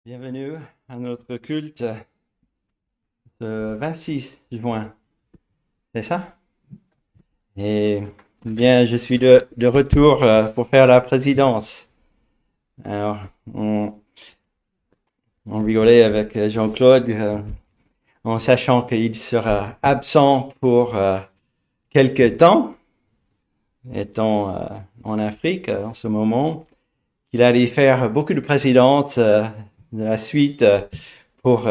Bienvenue à notre culte le 26 juin. C'est ça? Et bien, je suis de retour pour faire la présidence. Alors, on rigolait avec Jean-Claude en sachant qu'il sera absent pour quelques temps, étant en Afrique en ce moment. Il allait faire beaucoup de présidences de la suite pour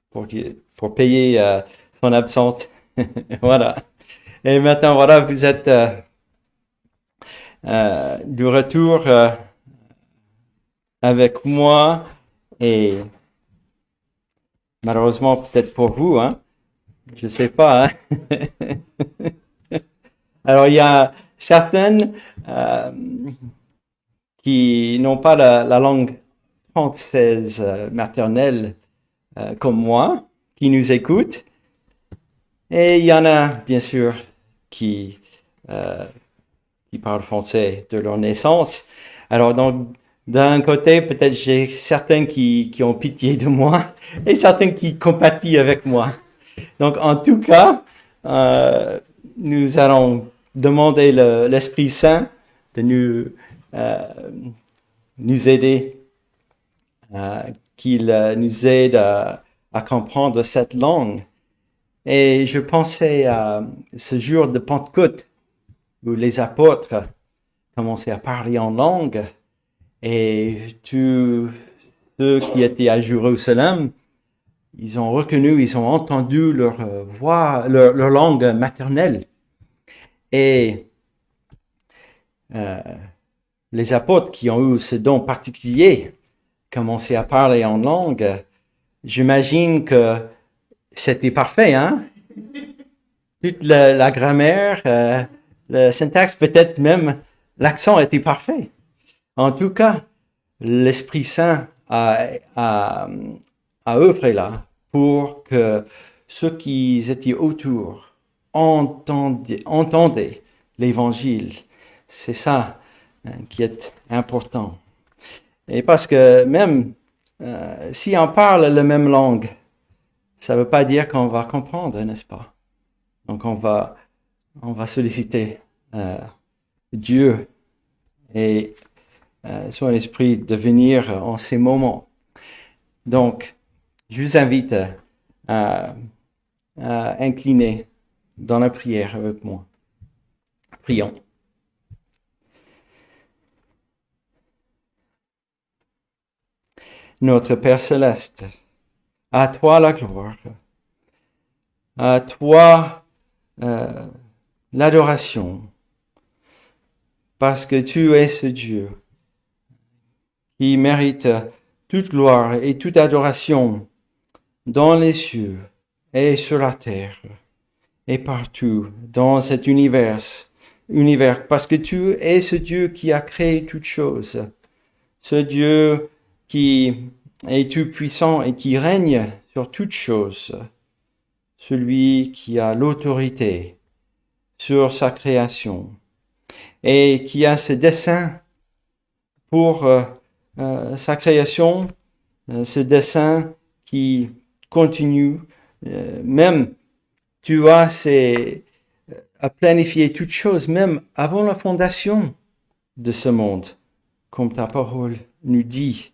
pour payer son absence. Voilà. Et maintenant, voilà, vous êtes de retour avec moi et malheureusement peut-être pour vous, hein, je sais pas. Hein. Alors il y a certaines qui n'ont pas la langue française maternelle comme moi, qui nous écoutent. Et il y en a, bien sûr, qui parlent français de leur naissance. Alors, donc, d'un côté, peut-être j'ai certains qui ont pitié de moi et certains qui compatissent avec moi. Donc, en tout cas, nous allons demander l'Esprit Saint de nous aider, qu'il nous aide à comprendre cette langue. Et je pensais à ce jour de Pentecôte où les apôtres commençaient à parler en langue et tous ceux qui étaient à Jérusalem, ils ont reconnu, ils ont entendu leur voix, leur langue maternelle. Et les apôtres qui ont eu ce don particulier commençaient à parler en langue. J'imagine que c'était parfait, hein? Toute la grammaire, le syntaxe, peut-être même l'accent était parfait. En tout cas, l'Esprit Saint a œuvré là pour que ceux qui étaient autour entendaient l'Évangile. C'est ça qui est important. Et parce que même si on parle la même langue, ça ne veut pas dire qu'on va comprendre, n'est-ce pas? Donc on va solliciter Dieu et son esprit de venir en ces moments. Donc, je vous invite à incliner dans la prière avec moi. Prions. Notre Père céleste, à toi la gloire, à toi l'adoration, parce que tu es ce Dieu qui mérite toute gloire et toute adoration dans les cieux et sur la terre et partout dans cet univers, parce que tu es ce Dieu qui a créé toutes choses, ce Dieu qui est tout-puissant et qui règne sur toutes choses, celui qui a l'autorité sur sa création et qui a ce dessein pour sa création, ce dessein qui continue, même tu as à planifier toutes choses, même avant la fondation de ce monde, comme ta parole nous dit.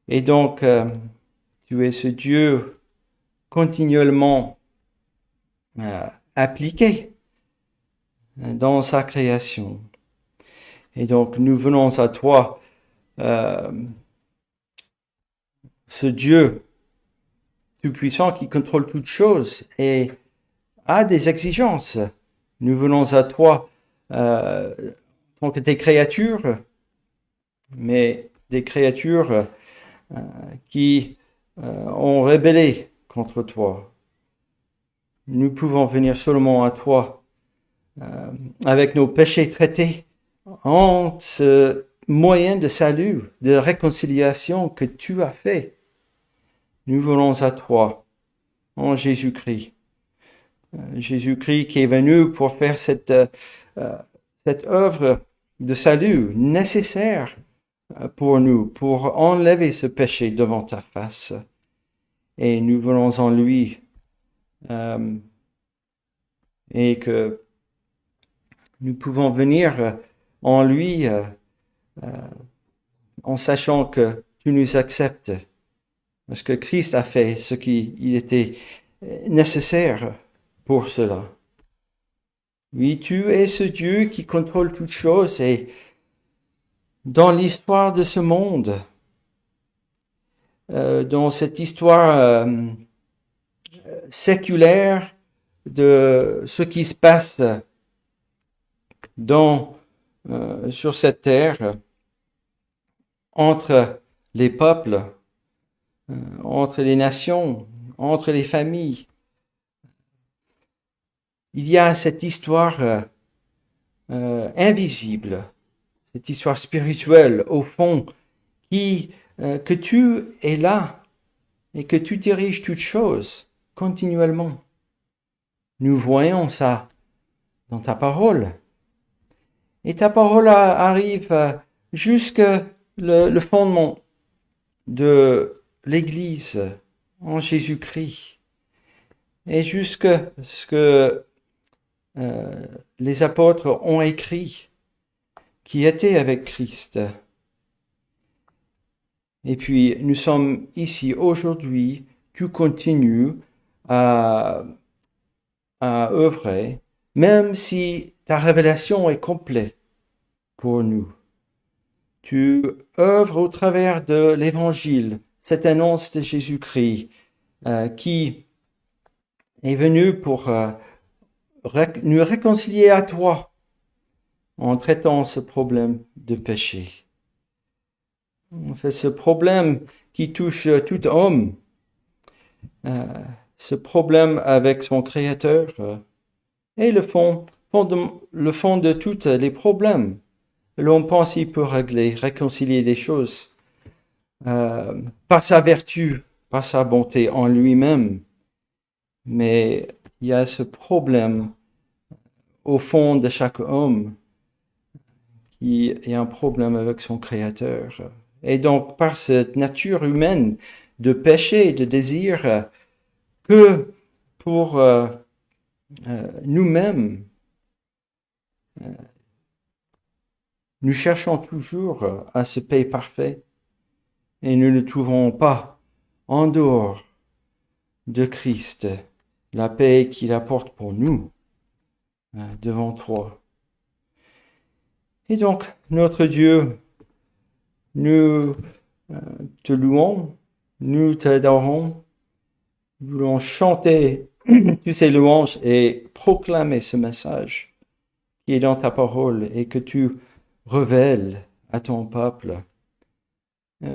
Et donc, tu es ce Dieu continuellement appliqué dans sa création. Et donc, nous venons à toi, ce Dieu tout-puissant qui contrôle toutes choses et a des exigences. Nous venons à toi en tant que des créatures, mais des créatures qui ont rébellé contre toi. Nous pouvons venir seulement à toi avec nos péchés traités en ce moyen de salut, de réconciliation que tu as fait. Nous venons à toi en Jésus-Christ. Jésus-Christ qui est venu pour faire cette œuvre de salut nécessaire pour nous, pour enlever ce péché devant ta face. Et nous venons en lui, et que nous pouvons venir en lui en sachant que tu nous acceptes, parce que Christ a fait ce qui était nécessaire pour cela. Oui, tu es ce Dieu qui contrôle toutes choses, et dans l'histoire de ce monde, dans cette histoire séculaire de ce qui se passe sur cette terre, entre les peuples, entre les nations, entre les familles. Il y a cette histoire invisible, cette histoire spirituelle au fond, que tu es là et que tu diriges toutes choses continuellement. Nous voyons ça dans ta parole. Et ta parole arrive jusqu'à le fondement de l'Église en Jésus-Christ. Et jusqu'à ce que les apôtres ont écrit, qui étaient avec Christ. Et puis, nous sommes ici aujourd'hui, tu continues à œuvrer, même si ta révélation est complète pour nous. Tu œuvres au travers de l'Évangile, cette annonce de Jésus-Christ, qui est venu pour nous réconcilier à toi en traitant ce problème de péché. En fait, ce problème qui touche tout homme, ce problème avec son Créateur, est le fond de tous les problèmes. L'homme pense qu'il peut réconcilier les choses par sa vertu, par sa bonté en lui-même. Mais il y a ce problème au fond de chaque homme qui est un problème avec son Créateur. Et donc, par cette nature humaine de péché, de désir, que pour nous-mêmes, nous cherchons toujours à ce paix parfait et nous ne trouvons pas en dehors de Christ la paix qu'il apporte pour nous devant toi. Et donc, notre Dieu, nous te louons, nous t'adorons, nous voulons chanter tous ces louanges et proclamer ce message qui est dans ta parole et que tu révèles à ton peuple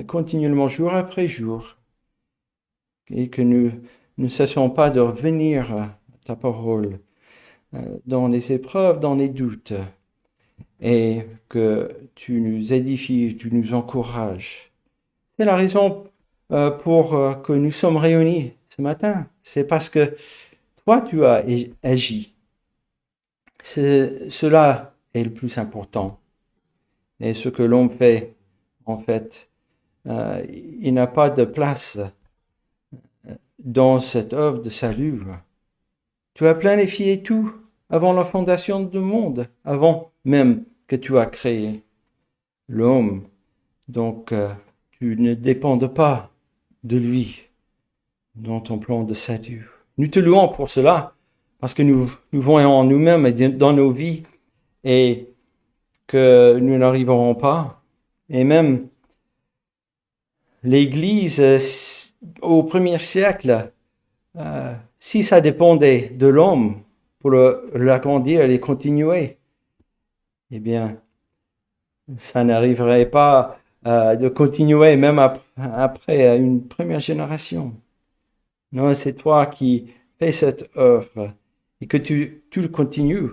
continuellement, jour après jour, et que nous ne cessons pas de revenir à ta parole dans les épreuves, dans les doutes, et que tu nous édifies, tu nous encourages. C'est la raison pour que nous sommes réunis ce matin. C'est parce que toi, tu as agi. Cela est le plus important. Et ce que l'on fait, en fait, il n'a pas de place dans cette œuvre de salut. Tu as planifié tout avant la fondation du monde, avant même que tu as créé l'homme. Donc, tu ne dépends pas de lui dans ton plan de salut. Nous te louons pour cela, parce que nous voyons en nous-mêmes et dans nos vies et que nous n'arriverons pas. Et même l'Église, au premier siècle, si ça dépendait de l'homme pour l'agrandir et continuer, eh bien, ça n'arriverait pas de continuer même après une première génération. Non, c'est toi qui fais cette œuvre et que tu le continues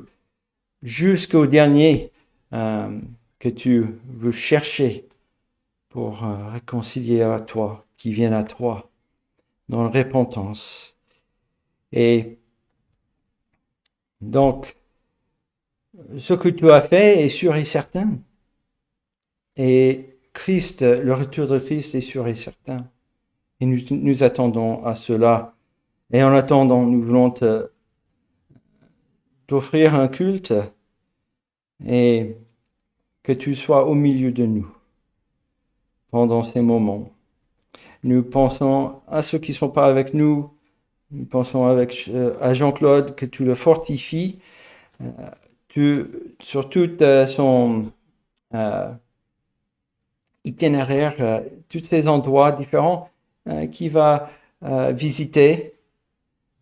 jusqu'au dernier que tu veux chercher pour réconcilier à toi, qui viennent à toi dans la repentance. Et donc, ce que tu as fait est sûr et certain, et Christ, le retour de Christ est sûr et certain. Et nous attendons à cela. Et en attendant, nous voulons t'offrir un culte et que tu sois au milieu de nous pendant ces moments. Nous pensons à ceux qui ne sont pas avec nous. Nous pensons à Jean-Claude, que tu le fortifies sur tout son itinéraire, tous ces endroits différents qu'il va visiter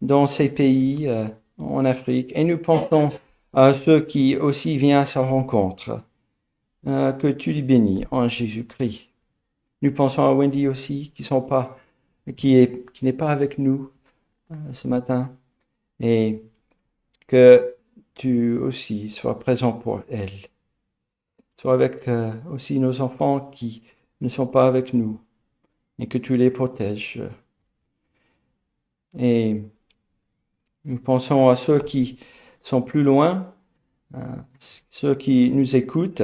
dans ces pays en Afrique. Et nous pensons à ceux qui aussi viennent à sa rencontre. Que tu les bénis en Jésus-Christ. Nous pensons à Wendy aussi, qui n'est pas avec nous ce matin. Et que tu aussi sois présent pour elle. Sois avec aussi nos enfants qui ne sont pas avec nous. Et que tu les protèges. Et nous pensons à ceux qui sont plus loin, ceux qui nous écoutent.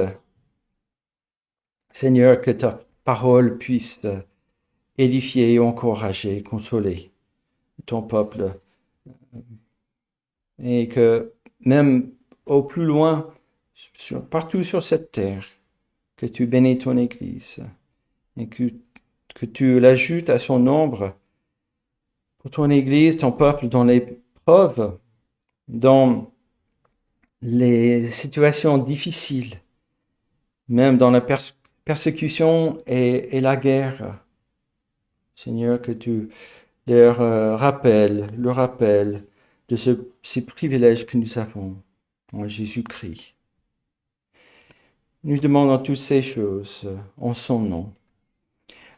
Seigneur, que ta parole puisse édifier, encourager, consoler ton peuple. Et que même au plus loin, partout sur cette terre, que tu bénis ton Église et que tu l'ajoutes à son nombre pour ton Église, ton peuple, dans l'épreuve, dans les situations difficiles, même dans la persécution et la guerre. Seigneur, que tu leur rappelles de ces privilèges que nous avons en Jésus-Christ. Nous demandons toutes ces choses en son nom.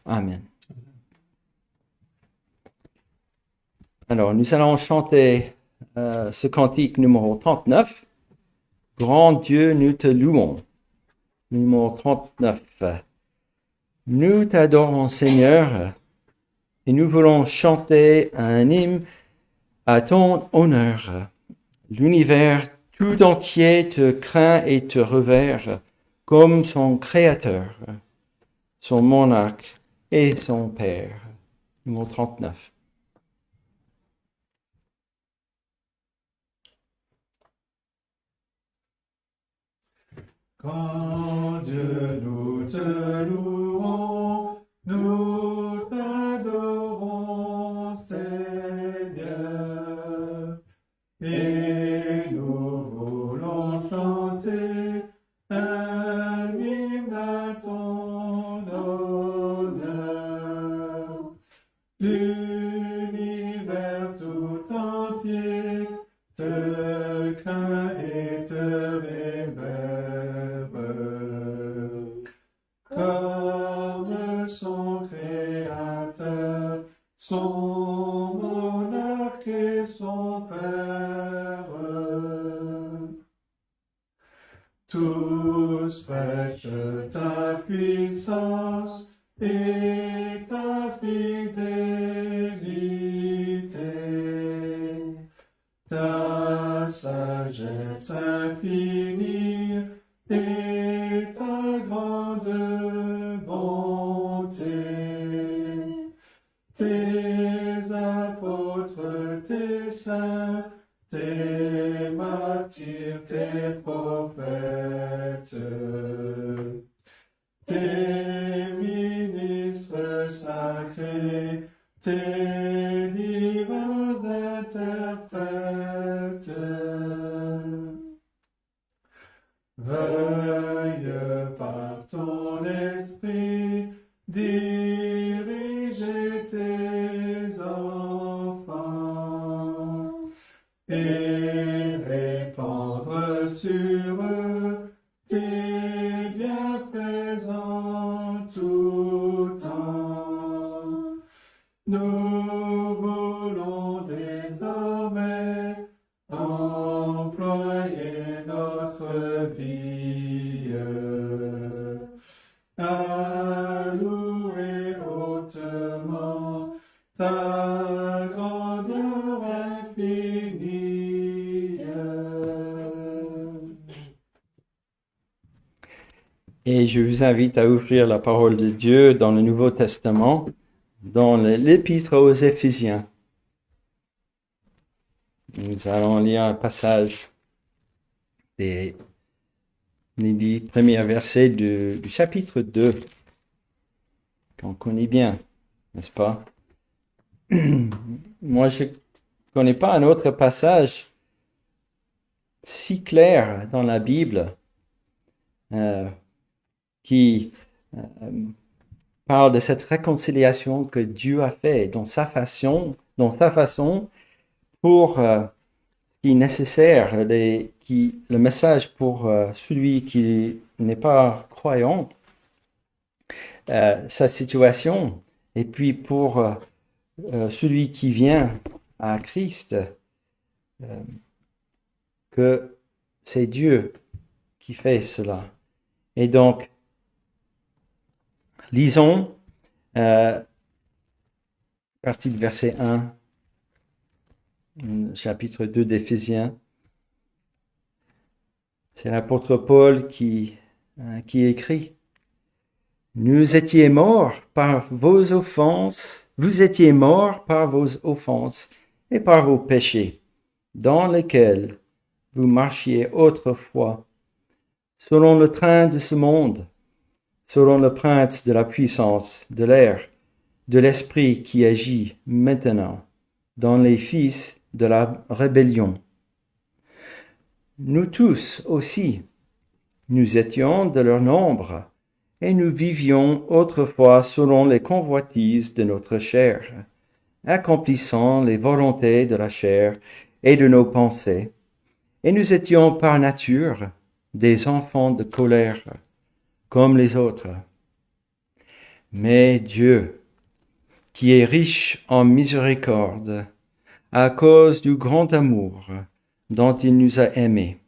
Amen. Alors, nous allons chanter ce cantique numéro 39. Grand Dieu, nous te louons. Numéro 39. Nous t'adorons, Seigneur, et nous voulons chanter un hymne à ton honneur. L'univers tout entier te craint et te revère comme son Créateur, son monarque et son Père. Numéro 39. Quand Dieu, nous te louons, nous t'adorons, Seigneur, et nous voulons chanter un hymne à ton honneur. L'univers tout entier te craint et te révère comme son Créateur, son monarque et son Père. Tous prêchent ta puissance et ta fidélité, ta sagesse infinie et ta grande bonté. Tes apôtres, tes saints, tes martyrs, tes prophètes, tes ministres sacrés, tes divins interprètes, veuille par ton esprit diriger tes enfants et répandre sur eux tes bienfaits en tout temps. Nous voulons désormais employer notre vie à louer hautement ta grandeur infinie. Et je vous invite à ouvrir la parole de Dieu dans le Nouveau Testament, dans l'Épître aux Éphésiens. Nous allons lire un passage des les 10 premiers versets du chapitre 2, qu'on connaît bien, n'est-ce pas? Moi, je ne connais pas un autre passage si clair dans la Bible qui parle de cette réconciliation que Dieu a fait dans sa façon pour ce qui est nécessaire, le message pour celui qui n'est pas croyant, sa situation, et puis pour celui qui vient à Christ, que c'est Dieu qui fait cela. Et donc, lisons partie du verset 1, chapitre 2 d'Éphésiens. C'est l'apôtre Paul qui écrit. Vous étiez morts par vos offenses et par vos péchés, dans lesquels vous marchiez autrefois, selon le train de ce monde, selon le prince de la puissance de l'air, de l'esprit qui agit maintenant dans les fils de la rébellion. Nous tous aussi, nous étions de leur nombre, et nous vivions autrefois selon les convoitises de notre chair, accomplissant les volontés de la chair et de nos pensées, et nous étions par nature des enfants de colère, comme les autres. Mais Dieu, qui est riche en miséricorde, à cause du grand amour dont il nous a aimés,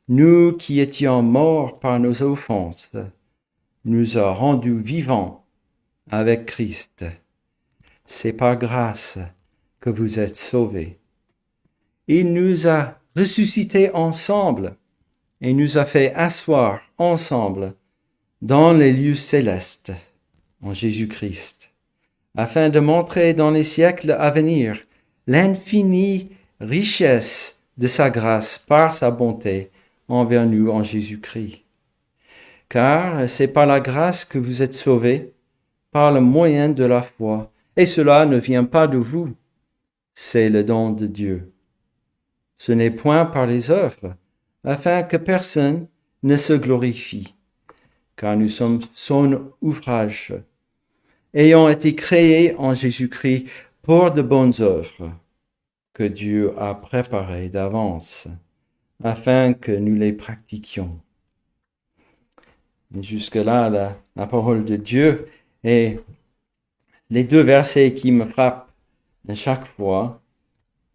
nous qui étions morts par nos offenses, nous a rendus vivants avec Christ. C'est par grâce que vous êtes sauvés. Il nous a ressuscités ensemble et nous a fait asseoir ensemble dans les lieux célestes en Jésus-Christ, afin de montrer dans les siècles à venir l'infinie richesse de sa grâce par sa bonté envers nous en Jésus-Christ. Car c'est par la grâce que vous êtes sauvés, par le moyen de la foi, et cela ne vient pas de vous, c'est le don de Dieu. Ce n'est point par les œuvres, afin que personne ne se glorifie, car nous sommes son ouvrage, ayant été créés en Jésus-Christ pour de bonnes œuvres, que Dieu a préparées d'avance, afin que nous les pratiquions. Et jusque-là, la parole de Dieu, et les deux versets qui me frappent à chaque fois,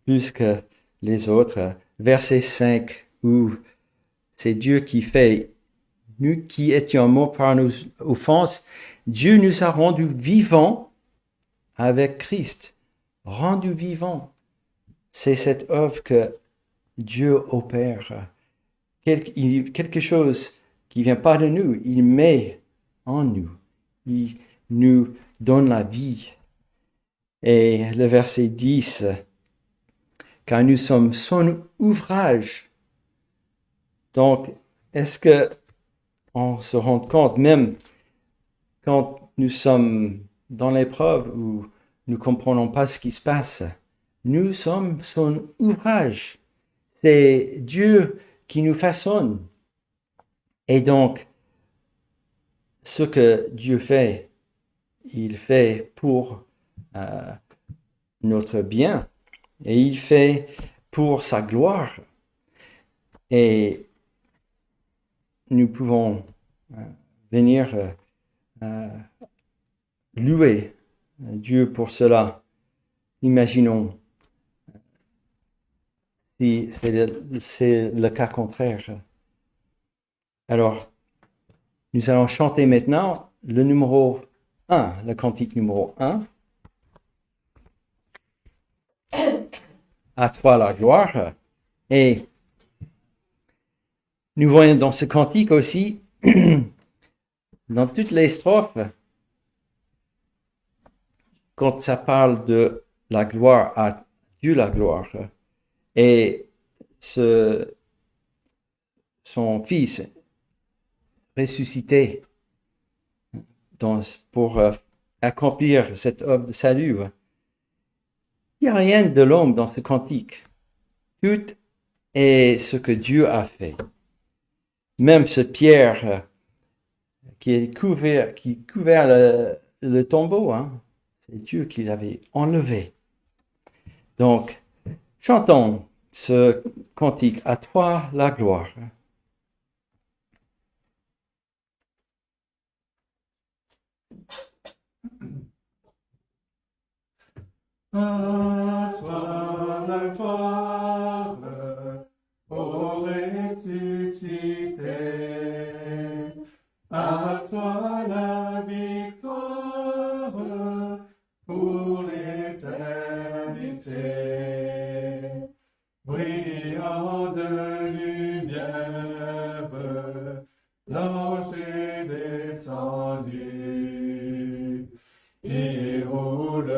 plus que les autres, verset 5, où c'est Dieu qui fait, nous qui étions morts par nos offenses, Dieu nous a rendus vivants avec Christ. Rendus vivants. C'est cette œuvre que Dieu opère. Quelque chose qui ne vient pas de nous, il met en nous. Il nous donne la vie. Et le verset 10, car nous sommes son ouvrage. Donc, est-ce que on se rend compte, même quand nous sommes dans l'épreuve où nous ne comprenons pas ce qui se passe, nous sommes son ouvrage. C'est Dieu qui nous façonne. Et donc, ce que Dieu fait, il fait pour notre bien et il fait pour sa gloire. Et nous pouvons venir louer Dieu pour cela. Imaginons si c'est le cas contraire. Alors, nous allons chanter maintenant le numéro 1, le cantique numéro 1. À toi la gloire. Et nous voyons dans ce cantique aussi dans toutes les strophes, quand ça parle de la gloire à Dieu, la gloire, et son Fils ressuscité pour accomplir cette œuvre de salut, il n'y a rien de l'homme dans ce cantique. Tout est ce que Dieu a fait. Même ce pierre qui couvert le tombeau, c'est Dieu qui l'avait enlevé. Donc, chantons ce cantique, à toi la gloire. À toi la gloire, ô ressuscité. À toi la victoire pour l'éternité. Brillant de lumière, l'ange est descendu. Il roule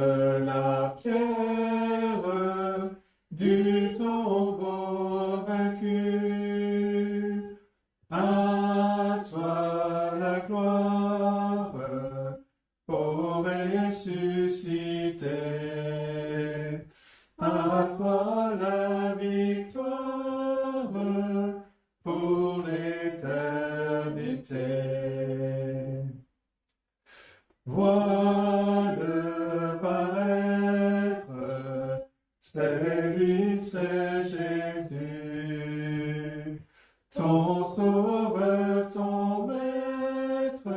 la pierre du tombeau vaincu. À toi la gloire, ô ressuscité. À toi la victoire pour l'éternité. Vois-le paraître, c'est lui, c'est Jésus, ton sauveur, ton maître,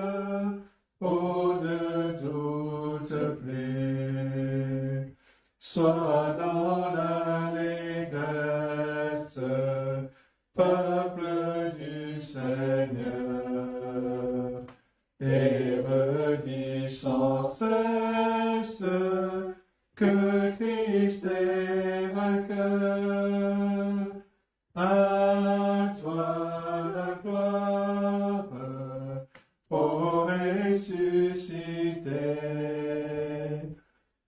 oh ne doute plus. Sois dans l'allégresse, peuple du Seigneur, et redis sans cesse que Christ est vainqueur. À toi la gloire, ô ressuscité.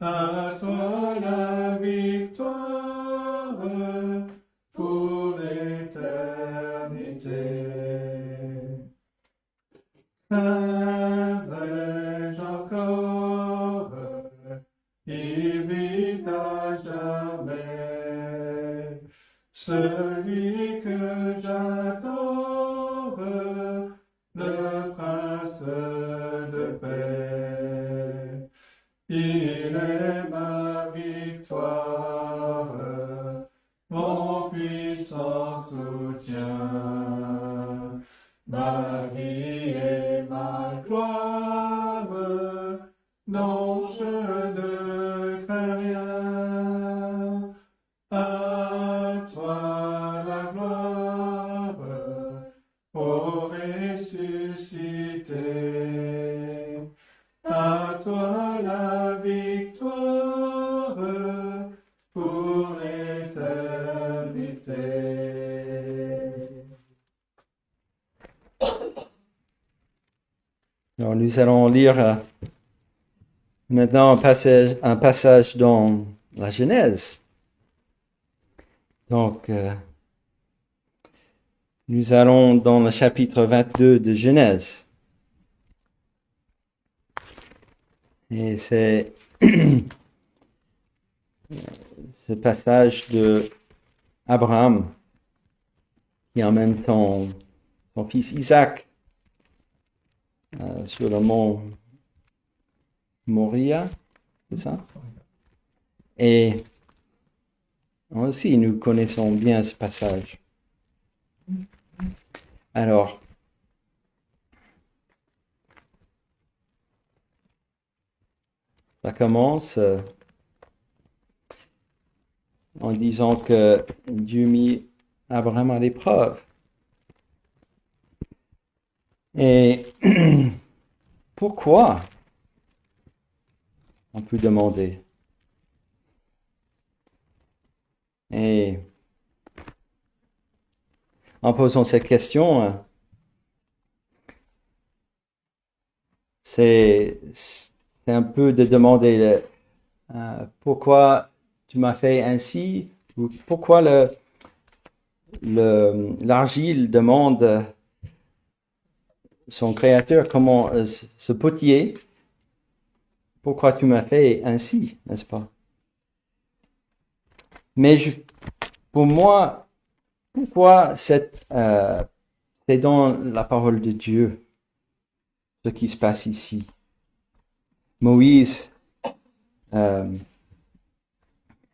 À toi la victoire pour l'éternité. Craindrai-je encore, il vit à jamais, celui que j'adore, le prince de paix. Il est ma victoire, mon puissant soutien, ma vie et ma gloire, non je ne crains rien. À toi la gloire, ô ressuscité. À toi la victoire pour l'éternité. Alors, nous allons lire maintenant un passage dans la Genèse. Donc, nous allons dans le chapitre 22 de Genèse. Et c'est ce passage de Abraham qui emmène son fils Isaac sur le mont Moria, c'est ça? Et aussi, nous connaissons bien ce passage. Alors, ça commence en disant que Dieu mit Abraham à l'épreuve. Et pourquoi? On peut demander. Et en posant cette question, c'est un peu de demander pourquoi tu m'as fait ainsi, ou pourquoi l'argile demande son créateur comment se potier, pourquoi tu m'as fait ainsi, n'est-ce pas? Mais pour moi, pourquoi c'est dans la parole de Dieu ce qui se passe ici. Moïse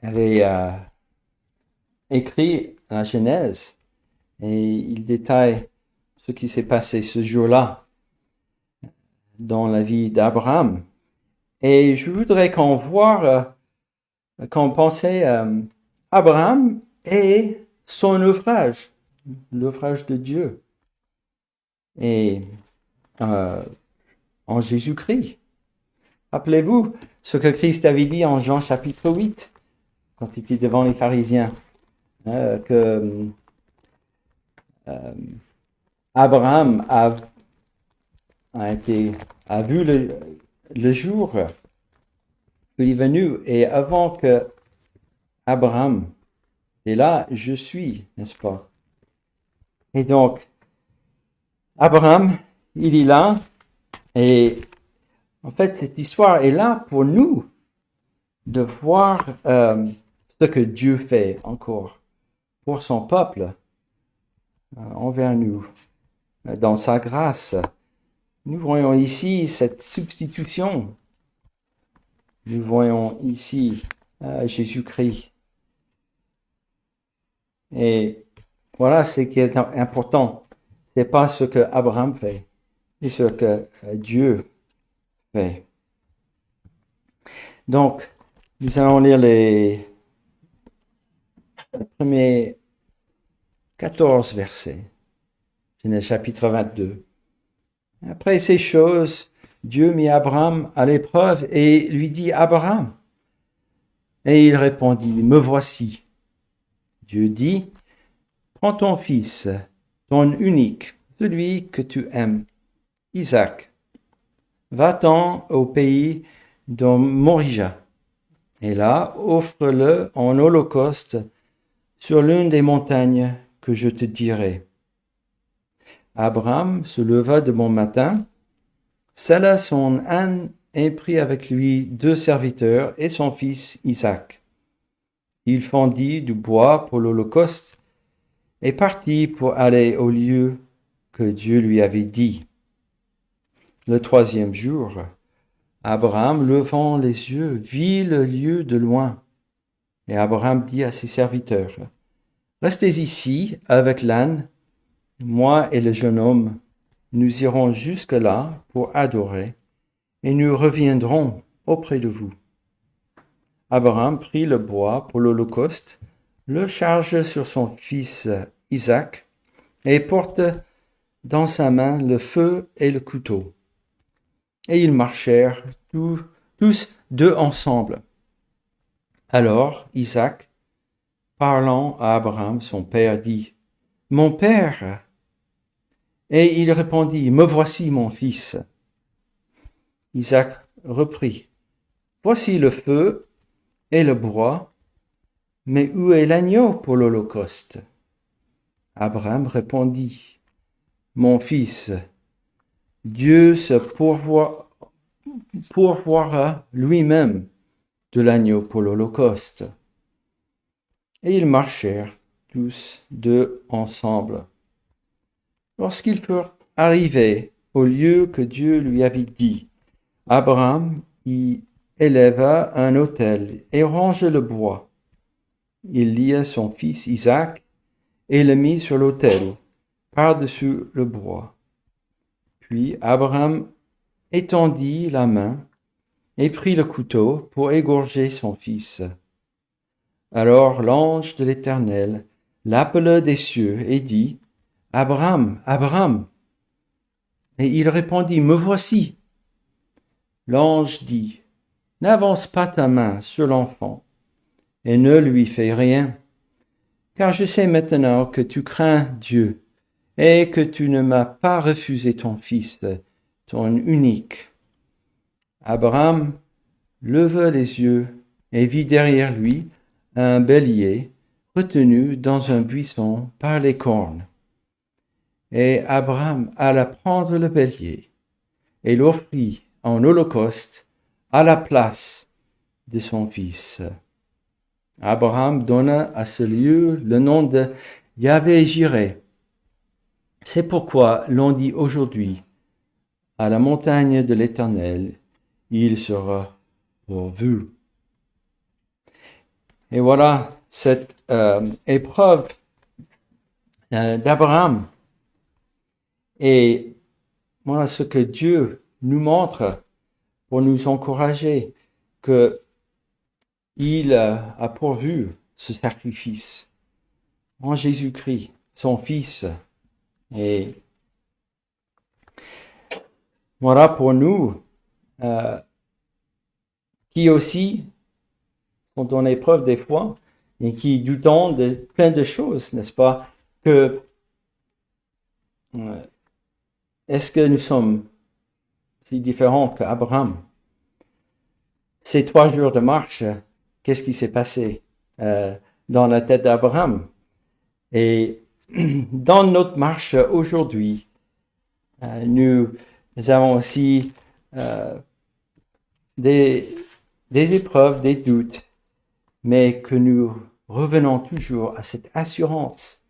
avait écrit la Genèse et il détaille ce qui s'est passé ce jour-là dans la vie d'Abraham. Et je voudrais qu'on pensait Abraham et son ouvrage, l'ouvrage de Dieu. Et en Jésus-Christ. Rappelez-vous ce que Christ avait dit en Jean chapitre 8, quand il était devant les pharisiens, que Abraham a vu le jour où il est venu, et avant que Abraham est là, je suis, n'est-ce pas? Et donc, Abraham, il est là, et en fait, cette histoire est là pour nous de voir ce que Dieu fait encore pour son peuple, envers nous, dans sa grâce. Nous voyons ici cette substitution. Nous voyons ici Jésus-Christ. Et voilà ce qui est important. Ce n'est pas ce que Abraham fait, c'est ce que Dieu fait. Donc, nous allons lire les premiers 14 versets. Genèse chapitre 22. Après ces choses, Dieu mit Abraham à l'épreuve et lui dit, Abraham. Et il répondit, me voici. Dieu dit, prends ton fils, ton unique, celui que tu aimes, Isaac. Va-t'en au pays de Morija, et là, offre-le en holocauste sur l'une des montagnes que je te dirai. Abraham se leva de bon matin, sella son âne et prit avec lui 2 serviteurs et son fils Isaac. Il fendit du bois pour l'holocauste et partit pour aller au lieu que Dieu lui avait dit. Le 3e jour, Abraham, levant les yeux, vit le lieu de loin. Et Abraham dit à ses serviteurs, « Restez ici avec l'âne, moi et le jeune homme, nous irons jusque-là pour adorer, et nous reviendrons auprès de vous. » Abraham prit le bois pour l'holocauste, le charge sur son fils Isaac, et porte dans sa main le feu et le couteau. Et ils marchèrent tous 2 ensemble. Alors Isaac, parlant à Abraham, son père, dit, « Mon père !» Et il répondit, « Me voici, mon fils. » Isaac reprit, « Voici le feu et le bois, mais où est l'agneau pour l'holocauste ?» Abraham répondit, « Mon fils, Dieu se pourvoira lui-même de l'agneau pour l'holocauste. » Et ils marchèrent tous 2 ensemble. Lorsqu'ils furent arrivés au lieu que Dieu lui avait dit, Abraham y éleva un autel et rangea le bois. Il lia son fils Isaac et le mit sur l'autel, par-dessus le bois. Puis Abraham étendit la main et prit le couteau pour égorger son fils. Alors l'ange de l'Éternel l'appela des cieux et dit, « Abraham, Abraham !» Et il répondit, « Me voici. » L'ange dit, « N'avance pas ta main sur l'enfant et ne lui fais rien, car je sais maintenant que tu crains Dieu et que tu ne m'as pas refusé ton fils, ton unique. Abraham leva les yeux et vit derrière lui un bélier retenu dans un buisson par les cornes. Et Abraham alla prendre le bélier et l'offrit en holocauste à la place de son fils. Abraham donna à ce lieu le nom de Yahvé-Jireh. C'est pourquoi l'on dit aujourd'hui, à la montagne de l'Éternel, il sera pourvu. Et voilà cette épreuve d'Abraham. Et voilà ce que Dieu nous montre pour nous encourager, que il a pourvu ce sacrifice en Jésus-Christ, son Fils. Et voilà pour nous, qui aussi sont en épreuve des fois et qui doutons de plein de choses, n'est-ce pas? Que est-ce que nous sommes si différents qu'Abraham? Ces 3 jours de marche, qu'est-ce qui s'est passé dans la tête d'Abraham? Et dans notre marche aujourd'hui, nous avons aussi des épreuves, des doutes, mais que nous revenons toujours à cette assurance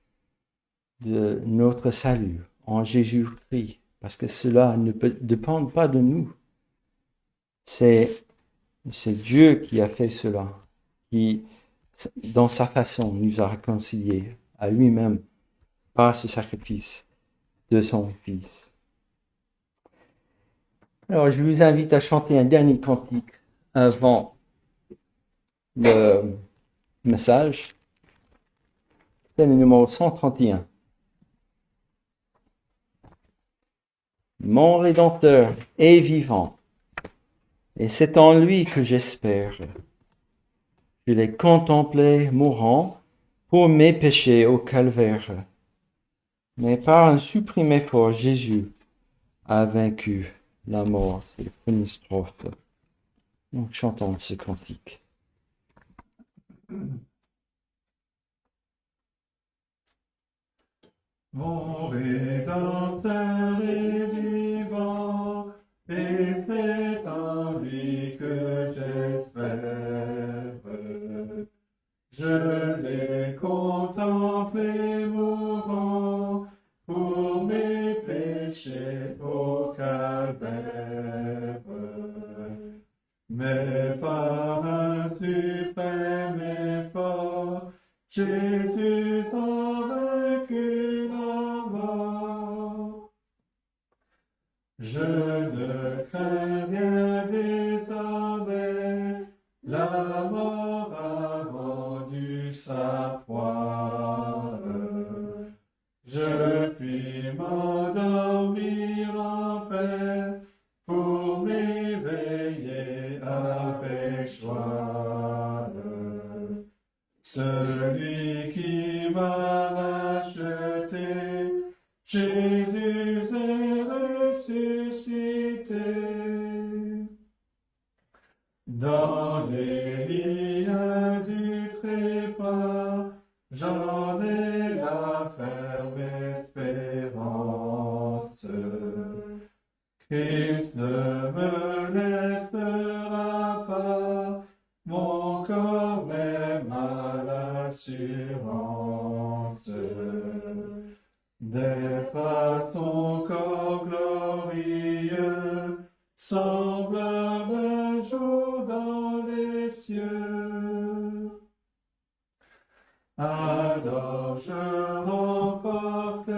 de notre salut en Jésus-Christ, parce que cela ne dépend pas de nous. C'est Dieu qui a fait cela, qui, dans sa façon, nous a réconciliés à lui-même par ce sacrifice de son Fils. Alors, je vous invite à chanter un dernier cantique avant le message. C'est le numéro 131. Mon Rédempteur est vivant, et c'est en lui que j'espère. Je l'ai contemplé mourant pour mes péchés au calvaire. Mais par un suprême effort, Jésus a vaincu la mort. C'est la première strophe. Donc chantons ce cantique. Mon Rédempteur est vivant, et c'est en lui que j'espère. Je l'ai contemplé mourant pour mes péchés au calvaire. Mais par un suprême effort, Jésus a vaincu la mort. Je ne crains rien désormais, la mort a rendu sa proie. Je puis m'endormir en paix pour m'éveiller avec joie. Celui qui m'a racheté, Jésus est ressuscité. Dans les liens du trépas, j'en ai la ferme espérance. Christ ne me laissera pas, mon corps même a l'assurance d'être à ton corps glorieux, semblable un jour dans les cieux. Alors je remporterai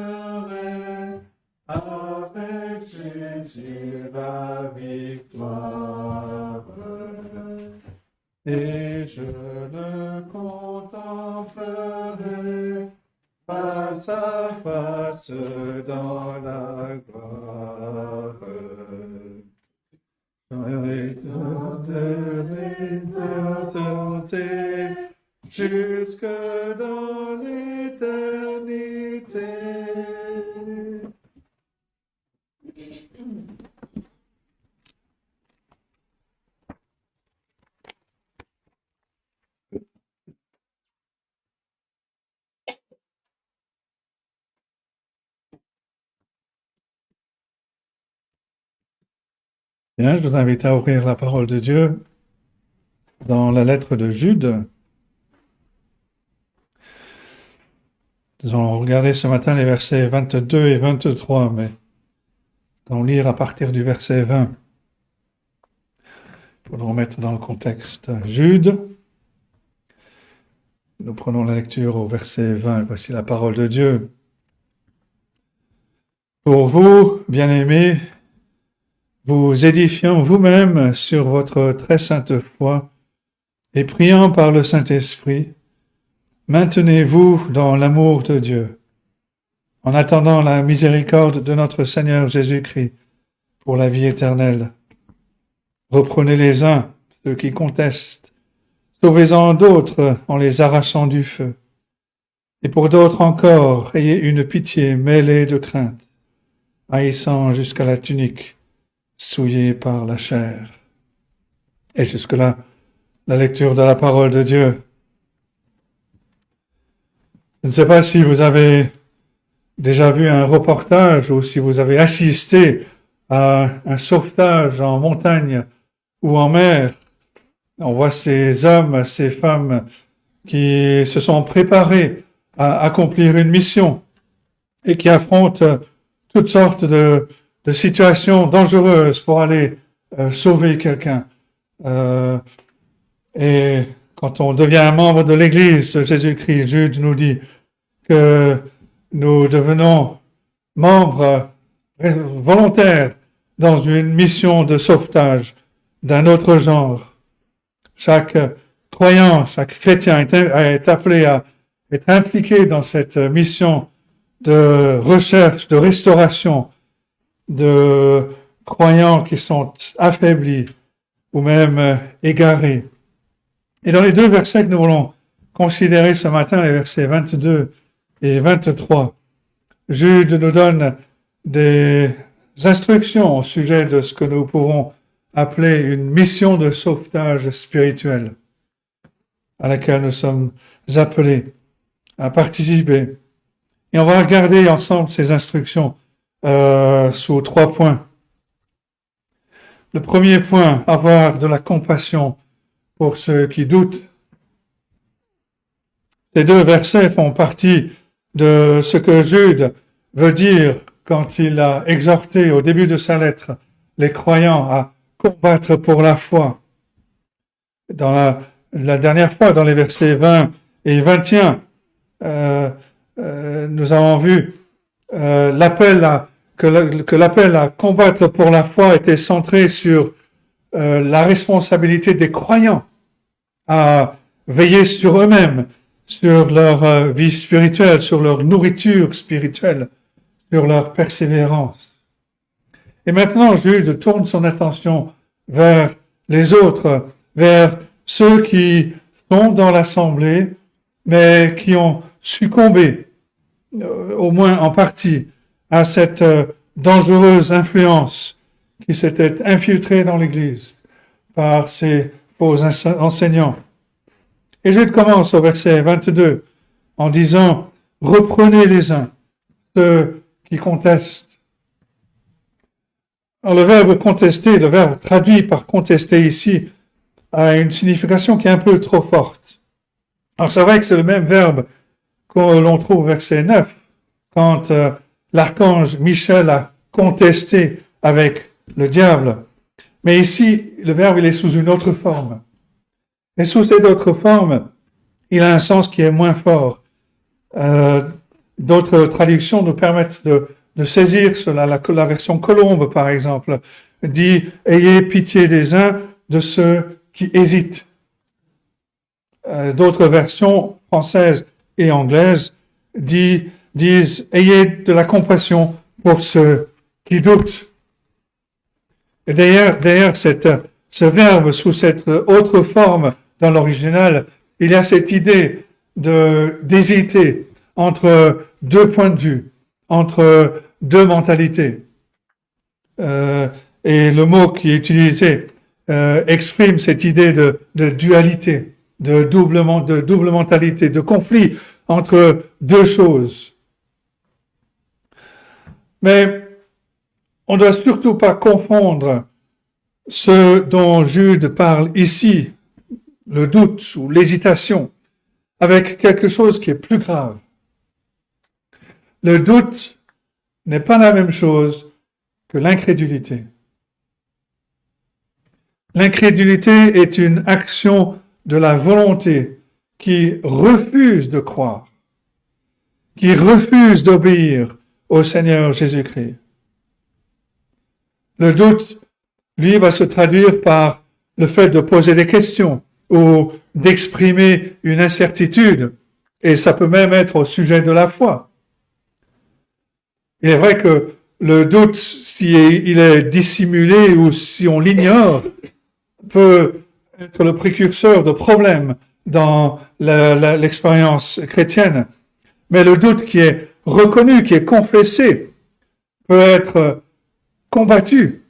avec Jésus la victoire. Et je le contemplerai face à face dans la gloire. Jusque dans l'éternité. Bien, je vous invite à ouvrir la parole de Dieu dans la lettre de Jude. Nous allons regarder ce matin les versets 22 et 23, mais nous allons lire à partir du verset 20 pour nous remettre dans le contexte. Jude, nous prenons la lecture au verset 20. Voici la parole de Dieu. Pour vous, bien-aimés, vous édifiant vous-même sur votre très sainte foi et priant par le Saint-Esprit, maintenez-vous dans l'amour de Dieu, en attendant la miséricorde de notre Seigneur Jésus-Christ pour la vie éternelle. Reprenez les uns, ceux qui contestent, sauvez-en d'autres en les arrachant du feu. Et pour d'autres encore, ayez une pitié mêlée de crainte, haïssant jusqu'à la tunique, souillée par la chair. Et jusque-là, la lecture de la parole de Dieu. Je ne sais pas si vous avez déjà vu un reportage ou si vous avez assisté à un sauvetage en montagne ou en mer. On voit ces hommes, ces femmes qui se sont préparés à accomplir une mission et qui affrontent toutes sortes de situations dangereuses pour aller sauver quelqu'un. Et quand on devient un membre de l'Église de Jésus-Christ, Jude nous dit que nous devenons membres volontaires dans une mission de sauvetage d'un autre genre. Chaque croyant, chaque chrétien est appelé à être impliqué dans cette mission de recherche, de restauration de croyants qui sont affaiblis ou même égarés. Et dans les deux versets que nous voulons considérer ce matin, les versets 22 et 23, Jude nous donne des instructions au sujet de ce que nous pouvons appeler une mission de sauvetage spirituel à laquelle nous sommes appelés à participer. Et on va regarder ensemble ces instructions sous 3 points. Le premier point, avoir de la compassion pour ceux qui doutent. Ces deux versets font partie de ce que Jude veut dire quand il a exhorté au début de sa lettre les croyants à combattre pour la foi. Dans la dernière fois, dans les versets 20 et 21, nous avons vu que l'appel à combattre pour la foi était centré sur la responsabilité des croyants à veiller sur eux-mêmes, sur leur vie spirituelle, sur leur nourriture spirituelle, sur leur persévérance. Et maintenant, Jude tourne son attention vers les autres, vers ceux qui sont dans l'assemblée, mais qui ont succombé, au moins en partie, à cette dangereuse influence qui s'était infiltrée dans l'Église par ces faux enseignants. Et Jude commence au verset 22 en disant « Reprenez les uns, ceux qui contestent ». Alors le verbe contester, le verbe traduit par contester ici, a une signification qui est un peu trop forte. Alors c'est vrai que c'est le même verbe que l'on trouve au verset 9, quand l'archange Michel a contesté avec le diable. Mais ici, le verbe il est sous une autre forme. Et sous cette autre forme, il a un sens qui est moins fort. D'autres traductions nous permettent de saisir cela. La version Colombe, par exemple, dit « Ayez pitié des uns de ceux qui hésitent ». D'autres versions françaises et anglaises disent « Ayez de la compassion pour ceux qui doutent ». Et derrière ce verbe, sous cette autre forme dans l'original, il y a cette idée d'hésiter entre deux points de vue, entre deux mentalités. Et le mot qui est utilisé exprime cette idée de dualité, de double mentalité, de conflit entre deux choses. Mais on ne doit surtout pas confondre ce dont Jude parle ici, le doute ou l'hésitation, avec quelque chose qui est plus grave. Le doute n'est pas la même chose que l'incrédulité. L'incrédulité est une action de la volonté qui refuse de croire, qui refuse d'obéir au Seigneur Jésus-Christ. Le doute, lui, va se traduire par le fait de poser des questions ou d'exprimer une incertitude, et ça peut même être au sujet de la foi. Il est vrai que le doute, si il est dissimulé ou si on l'ignore, peut être le précurseur de problèmes dans l'expérience chrétienne. Mais le doute qui est reconnu, qui est confessé, peut être combattu,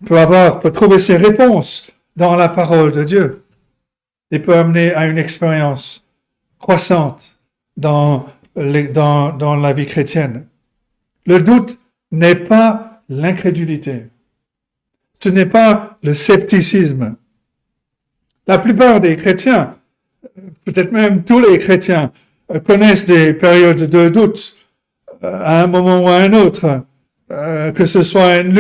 peut trouver ses réponses dans la parole de Dieu et peut amener à une expérience croissante dans la vie chrétienne. Le doute n'est pas l'incrédulité. Ce n'est pas le scepticisme. La plupart des chrétiens, peut-être même tous les chrétiens, connaissent des périodes de doute à un moment ou à un autre, que ce soit une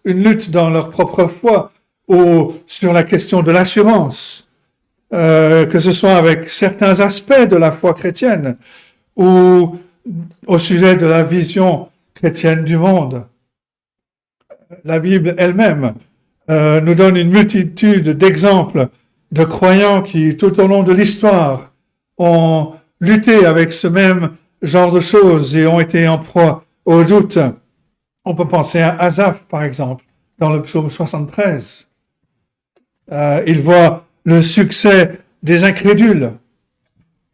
lutte dans leur propre foi ou sur la question de l'assurance, que ce soit avec certains aspects de la foi chrétienne ou au sujet de la vision chrétienne du monde. La Bible elle-même nous donne une multitude d'exemples de croyants qui, tout au long de l'histoire, ont lutté avec ce même genre de choses et ont été en proie au doute. On peut penser à Asaph, par exemple, dans le psaume 73. Il voit le succès des incrédules.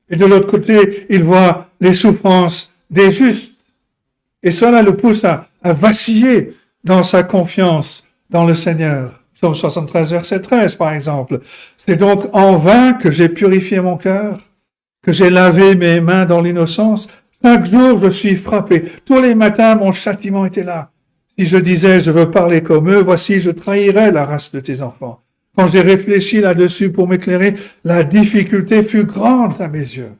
Et de l'autre côté, il voit les souffrances des justes. Et cela le pousse à vaciller dans sa confiance dans le Seigneur. Psaume 73, verset 13, par exemple. C'est donc en vain que j'ai purifié mon cœur, que j'ai lavé mes mains dans l'innocence. Chaque jour, je suis frappé. Tous les matins, mon châtiment était là. Si je disais, je veux parler comme eux, voici, je trahirais la race de tes enfants. Quand j'ai réfléchi là-dessus pour m'éclairer, la difficulté fut grande à mes yeux.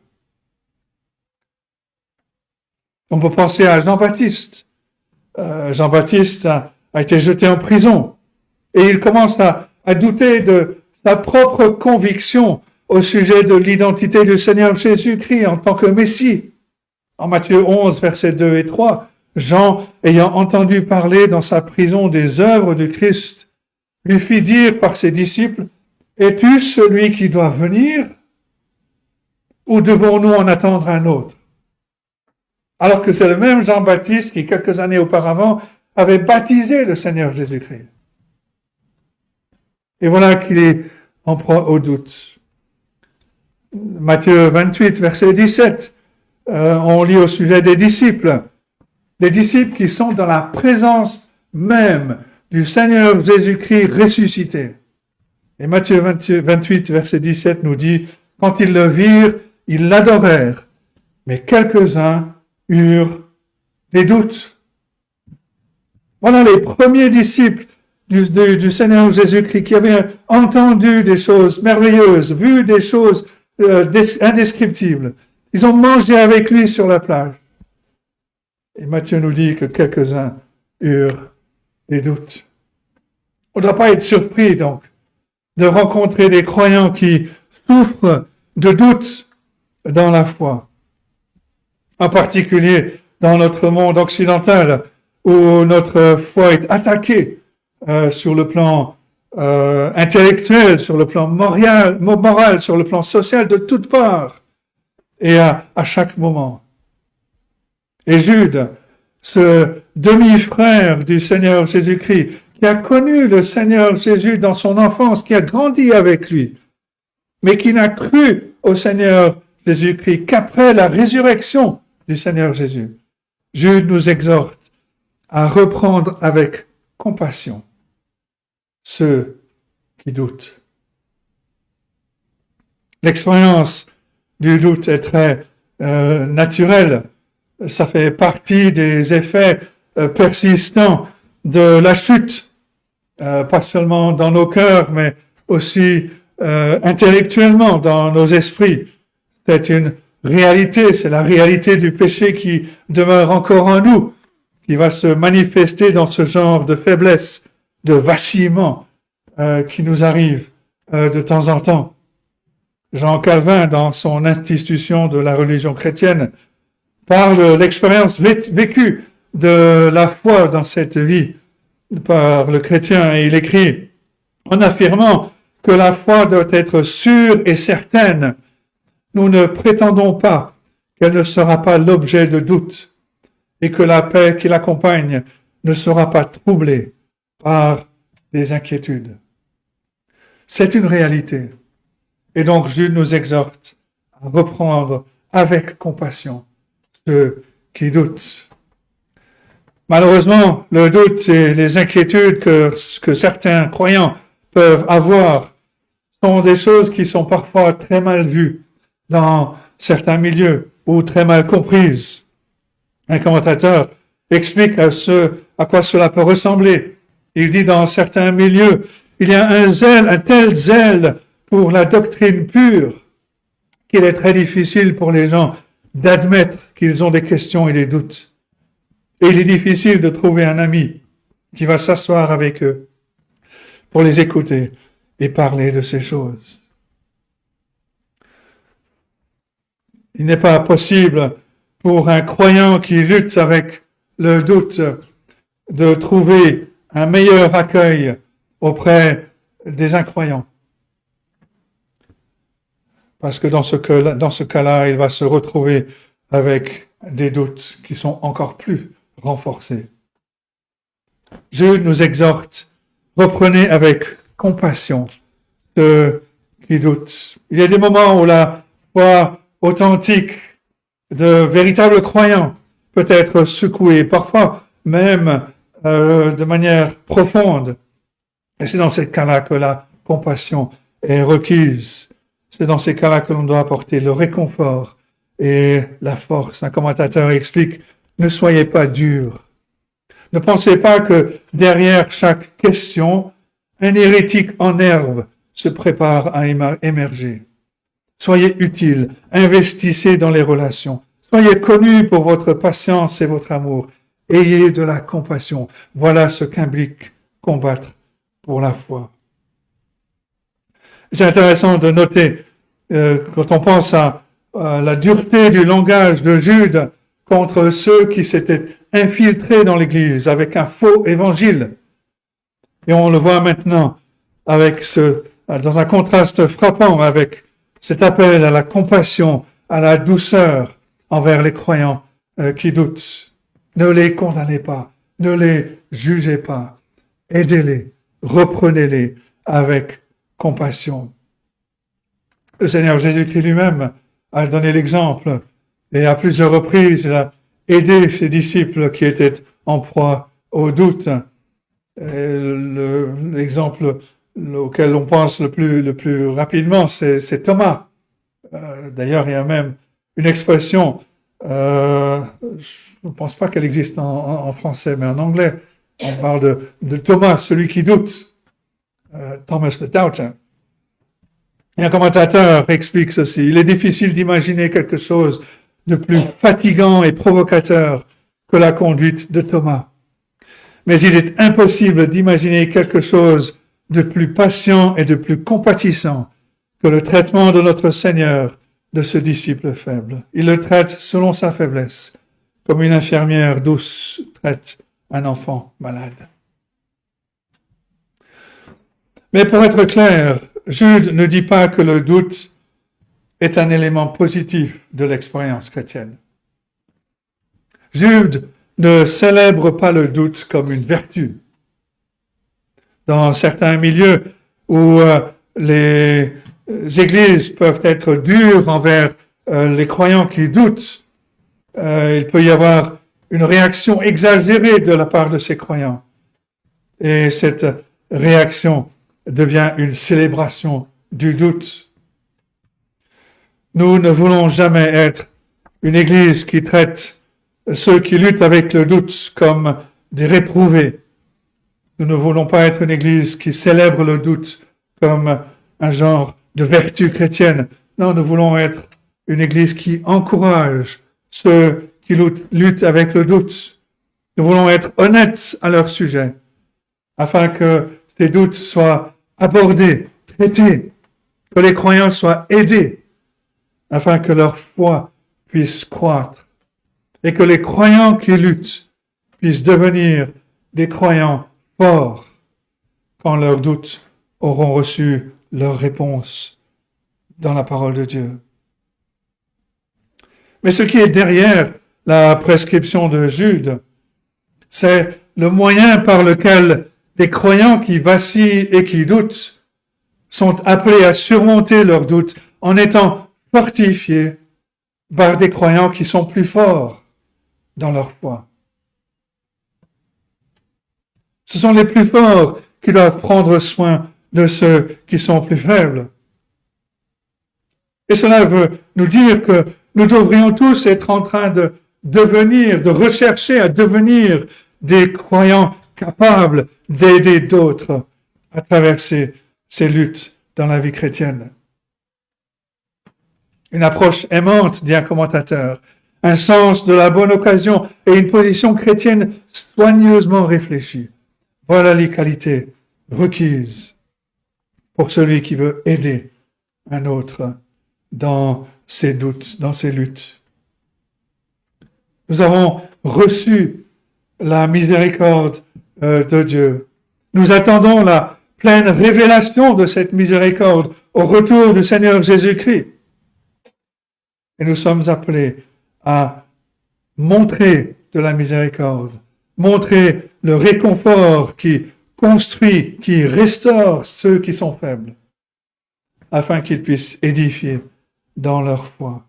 On peut penser à Jean-Baptiste. Jean-Baptiste a été jeté en prison et il commence à douter de sa propre conviction au sujet de l'identité du Seigneur Jésus-Christ en tant que Messie. En Matthieu 11, versets 2 et 3, Jean, ayant entendu parler dans sa prison des œuvres du Christ, lui fit dire par ses disciples, « Es-tu celui qui doit venir ou devons-nous en attendre un autre ?» Alors que c'est le même Jean-Baptiste qui, quelques années auparavant, avait baptisé le Seigneur Jésus-Christ. Et voilà qu'il est en proie au doute. Matthieu 28, verset 17, on lit au sujet des disciples qui sont dans la présence même du Seigneur Jésus-Christ ressuscité. Et Matthieu 28, verset 17 nous dit, « Quand ils le virent, ils l'adorèrent, mais quelques-uns eurent des doutes. » Voilà les premiers disciples du Seigneur Jésus-Christ qui avaient entendu des choses merveilleuses, vu des choses indescriptibles. Ils ont mangé avec lui sur la plage. Et Matthieu nous dit que quelques-uns eurent des doutes. On ne doit pas être surpris, donc, de rencontrer des croyants qui souffrent de doutes dans la foi. En particulier dans notre monde occidental, où notre foi est attaquée sur le plan intellectuel, sur le plan moral, sur le plan social, de toutes parts, et à chaque moment. Et Jude, ce demi-frère du Seigneur Jésus-Christ, qui a connu le Seigneur Jésus dans son enfance, qui a grandi avec lui, mais qui n'a cru au Seigneur Jésus-Christ qu'après la résurrection du Seigneur Jésus. Jude nous exhorte à reprendre avec compassion ceux qui doutent. L'expérience du doute est très naturelle. Ça fait partie des effets persistants de la chute pas seulement dans nos cœurs, mais aussi intellectuellement dans nos esprits. C'est une réalité, c'est la réalité du péché qui demeure encore en nous, qui va se manifester dans ce genre de faiblesse, de vacillement qui nous arrive de temps en temps. Jean Calvin, dans son institution de la religion chrétienne, parle de l'expérience vécue de la foi dans cette vie par le chrétien, et il écrit en affirmant que la foi doit être sûre et certaine. Nous ne prétendons pas qu'elle ne sera pas l'objet de doute et que la paix qui l'accompagne ne sera pas troublée par des inquiétudes. C'est une réalité. Et donc Jude nous exhorte à reprendre avec compassion ceux qui doutent. Malheureusement, le doute et les inquiétudes que certains croyants peuvent avoir sont des choses qui sont parfois très mal vues dans certains milieux ou très mal comprises. Un commentateur explique à quoi cela peut ressembler. Il dit dans certains milieux, il y a un tel zèle pour la doctrine pure qu'il est très difficile pour les gens d'admettre qu'ils ont des questions et des doutes. Et il est difficile de trouver un ami qui va s'asseoir avec eux pour les écouter et parler de ces choses. Il n'est pas possible pour un croyant qui lutte avec le doute de trouver un meilleur accueil auprès des incroyants. Parce que dans ce cas-là, il va se retrouver avec des doutes qui sont encore plus renforcés. Jude nous exhorte, reprenez avec compassion ceux qui doutent. Il y a des moments où la foi authentique de véritables croyants peut être secouée, parfois même de manière profonde. Et c'est dans ces cas-là que la compassion est requise. C'est dans ces cas-là que l'on doit apporter le réconfort et la force. Un commentateur explique, ne soyez pas durs. Ne pensez pas que derrière chaque question, un hérétique en herbe se prépare à émerger. Soyez utiles, investissez dans les relations. Soyez connus pour votre patience et votre amour. Ayez de la compassion. Voilà ce qu'implique combattre pour la foi. C'est intéressant de noter, quand on pense à la dureté du langage de Jude contre ceux qui s'étaient infiltrés dans l'Église avec un faux évangile. Et on le voit maintenant dans un contraste frappant avec cet appel à la compassion, à la douceur envers les croyants qui doutent. Ne les condamnez pas, ne les jugez pas, aidez-les, reprenez-les avec compassion. Le Seigneur Jésus-Christ lui-même a donné l'exemple et à plusieurs reprises il a aidé ses disciples qui étaient en proie au doute. L'exemple auquel on pense le plus rapidement, c'est Thomas. D'ailleurs, il y a même une expression, je ne pense pas qu'elle existe en français, mais en anglais, on parle de Thomas, celui qui doute, Thomas the Doubter. Et un commentateur explique ceci, il est difficile d'imaginer quelque chose de plus fatigant et provocateur que la conduite de Thomas. Mais il est impossible d'imaginer quelque chose de plus patient et de plus compatissant que le traitement de notre Seigneur de ce disciple faible. Il le traite selon sa faiblesse, comme une infirmière douce traite un enfant malade. Mais pour être clair, Jude ne dit pas que le doute est un élément positif de l'expérience chrétienne. Jude ne célèbre pas le doute comme une vertu. Dans certains milieux où les églises peuvent être dures envers les croyants qui doutent, il peut y avoir une réaction exagérée de la part de ces croyants. Et cette réaction devient une célébration du doute. Nous ne voulons jamais être une église qui traite ceux qui luttent avec le doute comme des réprouvés. Nous ne voulons pas être une Église qui célèbre le doute comme un genre de vertu chrétienne. Non, nous voulons être une Église qui encourage ceux qui luttent avec le doute. Nous voulons être honnêtes à leur sujet, afin que ces doutes soient abordés, traités, que les croyants soient aidés, afin que leur foi puisse croître, et que les croyants qui luttent puissent devenir des croyants forts quand leurs doutes auront reçu leur réponse dans la parole de Dieu. Mais ce qui est derrière la prescription de Jude, c'est le moyen par lequel des croyants qui vacillent et qui doutent sont appelés à surmonter leurs doutes en étant fortifiés par des croyants qui sont plus forts dans leur foi. Ce sont les plus forts qui doivent prendre soin de ceux qui sont plus faibles. Et cela veut nous dire que nous devrions tous être en train de rechercher à devenir des croyants capables d'aider d'autres à traverser ces luttes dans la vie chrétienne. Une approche aimante, dit un commentateur, un sens de la bonne occasion et une position chrétienne soigneusement réfléchie. Voilà les qualités requises pour celui qui veut aider un autre dans ses doutes, dans ses luttes. Nous avons reçu la miséricorde de Dieu. Nous attendons la pleine révélation de cette miséricorde au retour du Seigneur Jésus-Christ. Et nous sommes appelés à montrer de la miséricorde, montrer le réconfort qui construit, qui restaure ceux qui sont faibles, afin qu'ils puissent édifier dans leur foi.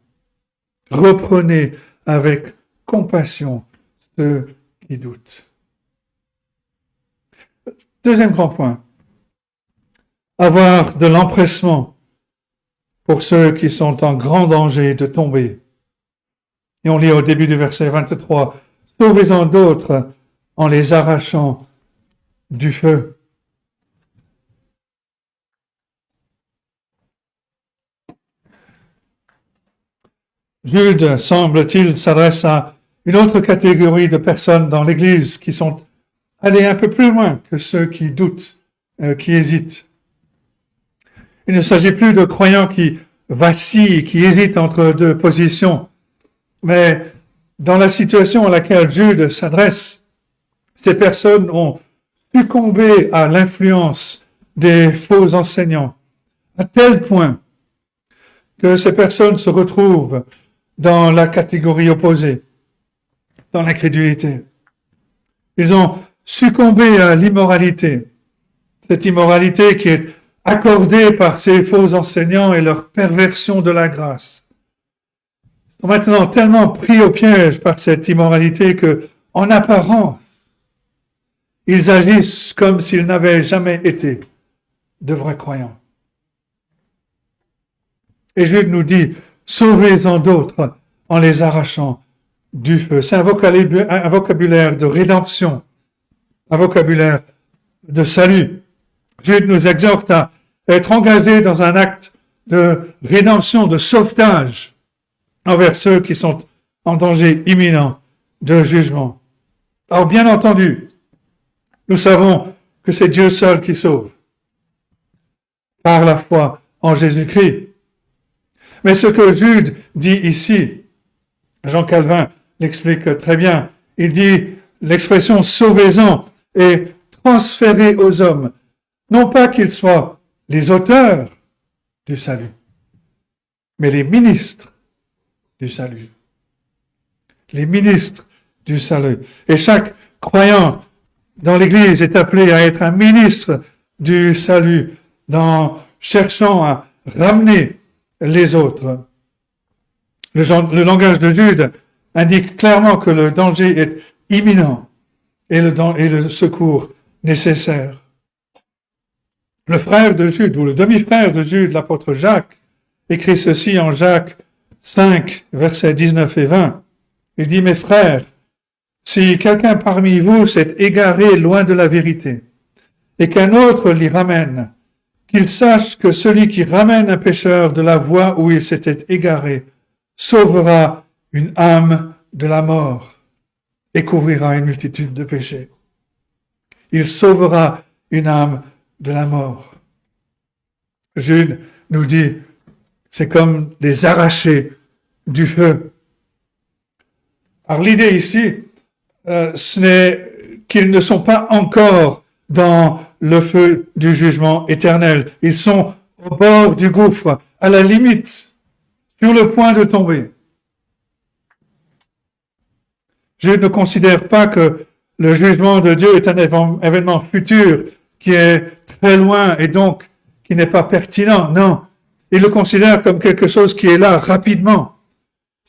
Reprenez avec compassion ceux qui doutent. Deuxième grand point, avoir de l'empressement pour ceux qui sont en grand danger de tomber. Et on lit au début du verset 23, « Sauvez-en d'autres en les arrachant du feu. » Jude, semble-t-il, s'adresse à une autre catégorie de personnes dans l'Église qui sont allées un peu plus loin que ceux qui doutent, qui hésitent. Il ne s'agit plus de croyants qui vacillent, qui hésitent entre deux positions, mais dans la situation à laquelle Jude s'adresse, ces personnes ont succombé à l'influence des faux enseignants, à tel point que ces personnes se retrouvent dans la catégorie opposée, dans l'incrédulité. Ils ont succombé à l'immoralité, cette immoralité qui est accordée par ces faux enseignants et leur perversion de la grâce. Ils sont maintenant tellement pris au piège par cette immoralité que, en apparence, ils agissent comme s'ils n'avaient jamais été de vrais croyants. Et Jude nous dit, sauvez-en d'autres en les arrachant du feu. C'est un vocabulaire de rédemption, un vocabulaire de salut. Jude nous exhorte à être engagés dans un acte de rédemption, de sauvetage envers ceux qui sont en danger imminent de jugement. Alors bien entendu, nous savons que c'est Dieu seul qui sauve par la foi en Jésus-Christ. Mais ce que Jude dit ici, Jean Calvin l'explique très bien. Il dit l'expression « sauvez-en » est transférée aux hommes, non pas qu'ils soient les auteurs du salut, mais les ministres du salut. Les ministres du salut. Et chaque croyant dans l'Église est appelé à être un ministre du salut, cherchant à ramener les autres. Le langage de Jude indique clairement que le danger est imminent et le secours nécessaire. Le frère de Jude, ou le demi-frère de Jude, l'apôtre Jacques, écrit ceci en Jacques 5, versets 19 et 20. Il dit, « Mes frères, si quelqu'un parmi vous s'est égaré loin de la vérité et qu'un autre l'y ramène, qu'il sache que celui qui ramène un pécheur de la voie où il s'était égaré sauvera une âme de la mort et couvrira une multitude de péchés. Il sauvera une âme de la mort. Jude nous dit, c'est comme des arrachés du feu. Alors l'idée ici, ce n'est qu'ils ne sont pas encore dans le feu du jugement éternel. Ils sont au bord du gouffre, à la limite, sur le point de tomber. Je ne considère pas que le jugement de Dieu est un événement futur qui est très loin et donc qui n'est pas pertinent. Non, il le considère comme quelque chose qui est là rapidement.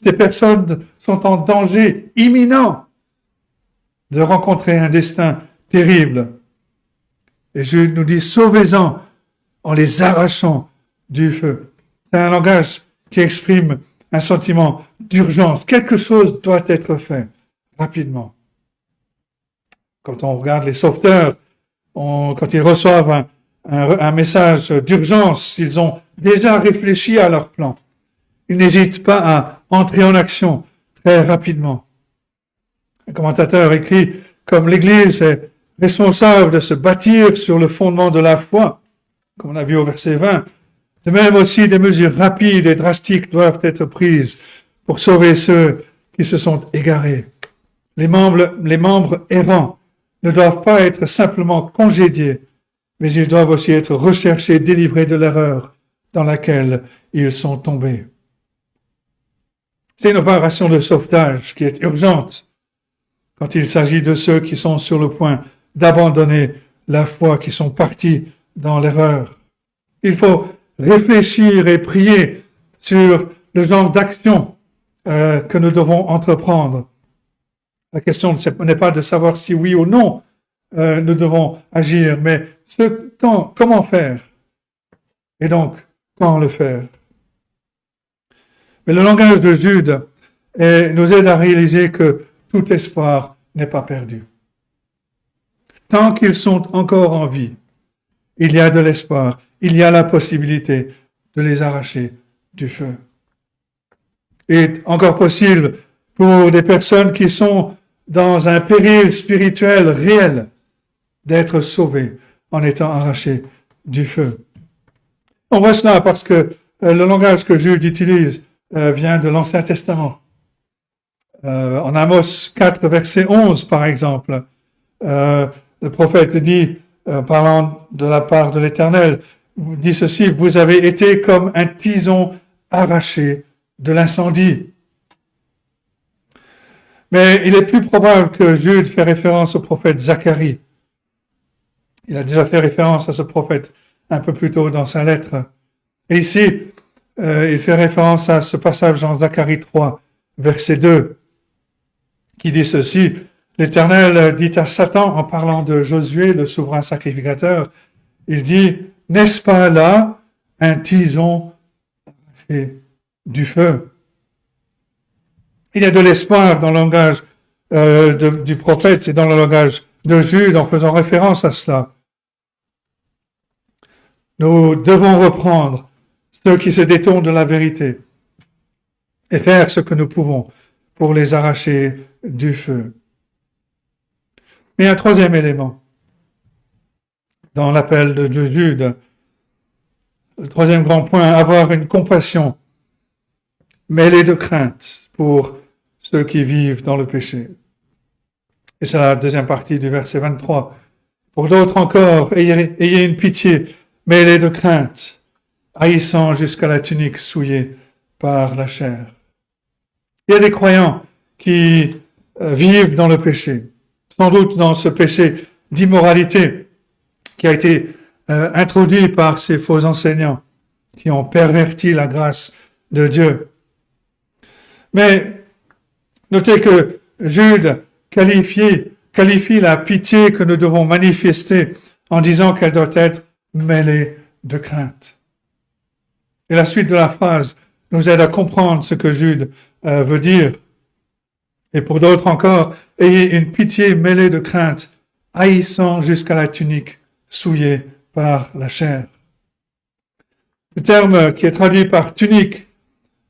Ces personnes sont en danger imminent de rencontrer un destin terrible. Et je nous dis, sauvez-en en les arrachant du feu. C'est un langage qui exprime un sentiment d'urgence. Quelque chose doit être fait rapidement. Quand on regarde les sauveteurs, quand ils reçoivent un message d'urgence, ils ont déjà réfléchi à leur plan. Ils n'hésitent pas à entrer en action très rapidement. Un commentateur écrit, comme l'Église est responsable de se bâtir sur le fondement de la foi, comme on a vu au verset 20, de même aussi des mesures rapides et drastiques doivent être prises pour sauver ceux qui se sont égarés. Les membres errants ne doivent pas être simplement congédiés, mais ils doivent aussi être recherchés, délivrés de l'erreur dans laquelle ils sont tombés. C'est une opération de sauvetage qui est urgente quand il s'agit de ceux qui sont sur le point d'abandonner la foi, qui sont partis dans l'erreur. Il faut réfléchir et prier sur le genre d'action que nous devons entreprendre. La question n'est pas de savoir si oui ou non nous devons agir, mais comment faire et donc quand le faire. Mais le langage de Jude nous aide à réaliser que tout espoir n'est pas perdu. Tant qu'ils sont encore en vie, il y a de l'espoir, il y a la possibilité de les arracher du feu. Il est encore possible pour des personnes qui sont dans un péril spirituel réel d'être sauvées en étant arrachées du feu. On voit cela parce que le langage que Jude utilise vient de l'Ancien Testament. En Amos 4, verset 11, par exemple, le prophète dit, parlant de la part de l'Éternel, dit ceci, « Vous avez été comme un tison arraché de l'incendie. » Mais il est plus probable que Jude fait référence au prophète Zacharie. Il a déjà fait référence à ce prophète un peu plus tôt dans sa lettre. Et ici, il fait référence à ce passage dans Zacharie 3, verset 2, qui dit ceci, « L'Éternel dit à Satan, en parlant de Josué, le souverain sacrificateur, il dit, « N'est-ce pas là un tison arraché du feu ?» Il y a de l'espoir dans le langage du prophète et dans le langage de Jude en faisant référence à cela. Nous devons reprendre ceux qui se détournent de la vérité et faire ce que nous pouvons pour les arracher du feu. Mais un troisième élément dans l'appel de Jude, le troisième grand point, avoir une compassion mêlée de crainte pour ceux qui vivent dans le péché. Et c'est la deuxième partie du verset 23. Pour d'autres encore, ayez une pitié mêlée de crainte, haïssant jusqu'à la tunique souillée par la chair. Il y a des croyants qui vivent dans le péché, sans doute dans ce péché d'immoralité qui a été introduit par ces faux enseignants qui ont perverti la grâce de Dieu. Mais notez que Jude qualifie la pitié que nous devons manifester en disant qu'elle doit être mêlée de crainte. Et la suite de la phrase nous aide à comprendre ce que Jude veut dire. Et pour d'autres encore, ayez une pitié mêlée de crainte, haïssant jusqu'à la tunique souillés par la chair. Le terme qui est traduit par tunique,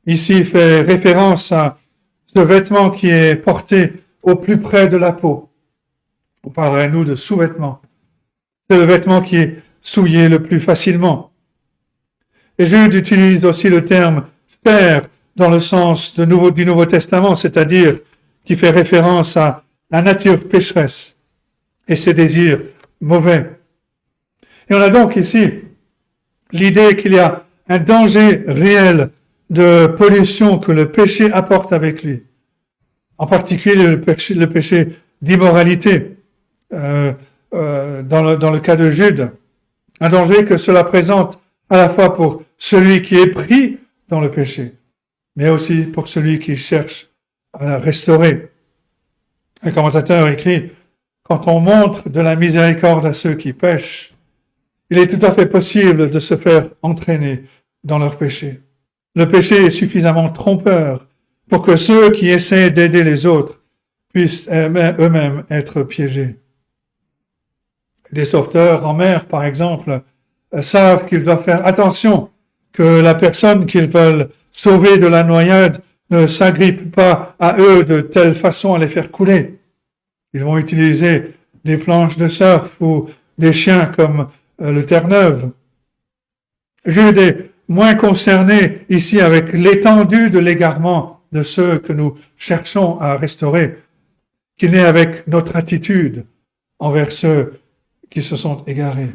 ici fait référence à ce vêtement qui est porté au plus près de la peau. On parlerait, nous, de sous-vêtements. C'est le vêtement qui est souillé le plus facilement. Et Jude utilise aussi le terme « chair » dans le sens du Nouveau Testament, c'est-à-dire qui fait référence à la nature pécheresse et ses désirs mauvais. Et on a donc ici l'idée qu'il y a un danger réel de pollution que le péché apporte avec lui. En particulier le péché d'immoralité, dans le cas de Jude. Un danger que cela présente à la fois pour celui qui est pris dans le péché, mais aussi pour celui qui cherche à la restaurer. Un commentateur écrit, quand on montre de la miséricorde à ceux qui pêchent, il est tout à fait possible de se faire entraîner dans leur péché. Le péché est suffisamment trompeur pour que ceux qui essaient d'aider les autres puissent eux-mêmes être piégés. Des sauveteurs en mer, par exemple, savent qu'ils doivent faire attention que la personne qu'ils veulent sauver de la noyade ne s'agrippe pas à eux de telle façon à les faire couler. Ils vont utiliser des planches de surf ou des chiens comme le Terre-Neuve. Jude est moins concerné ici avec l'étendue de l'égarement de ceux que nous cherchons à restaurer qu'il n'est avec notre attitude envers ceux qui se sont égarés.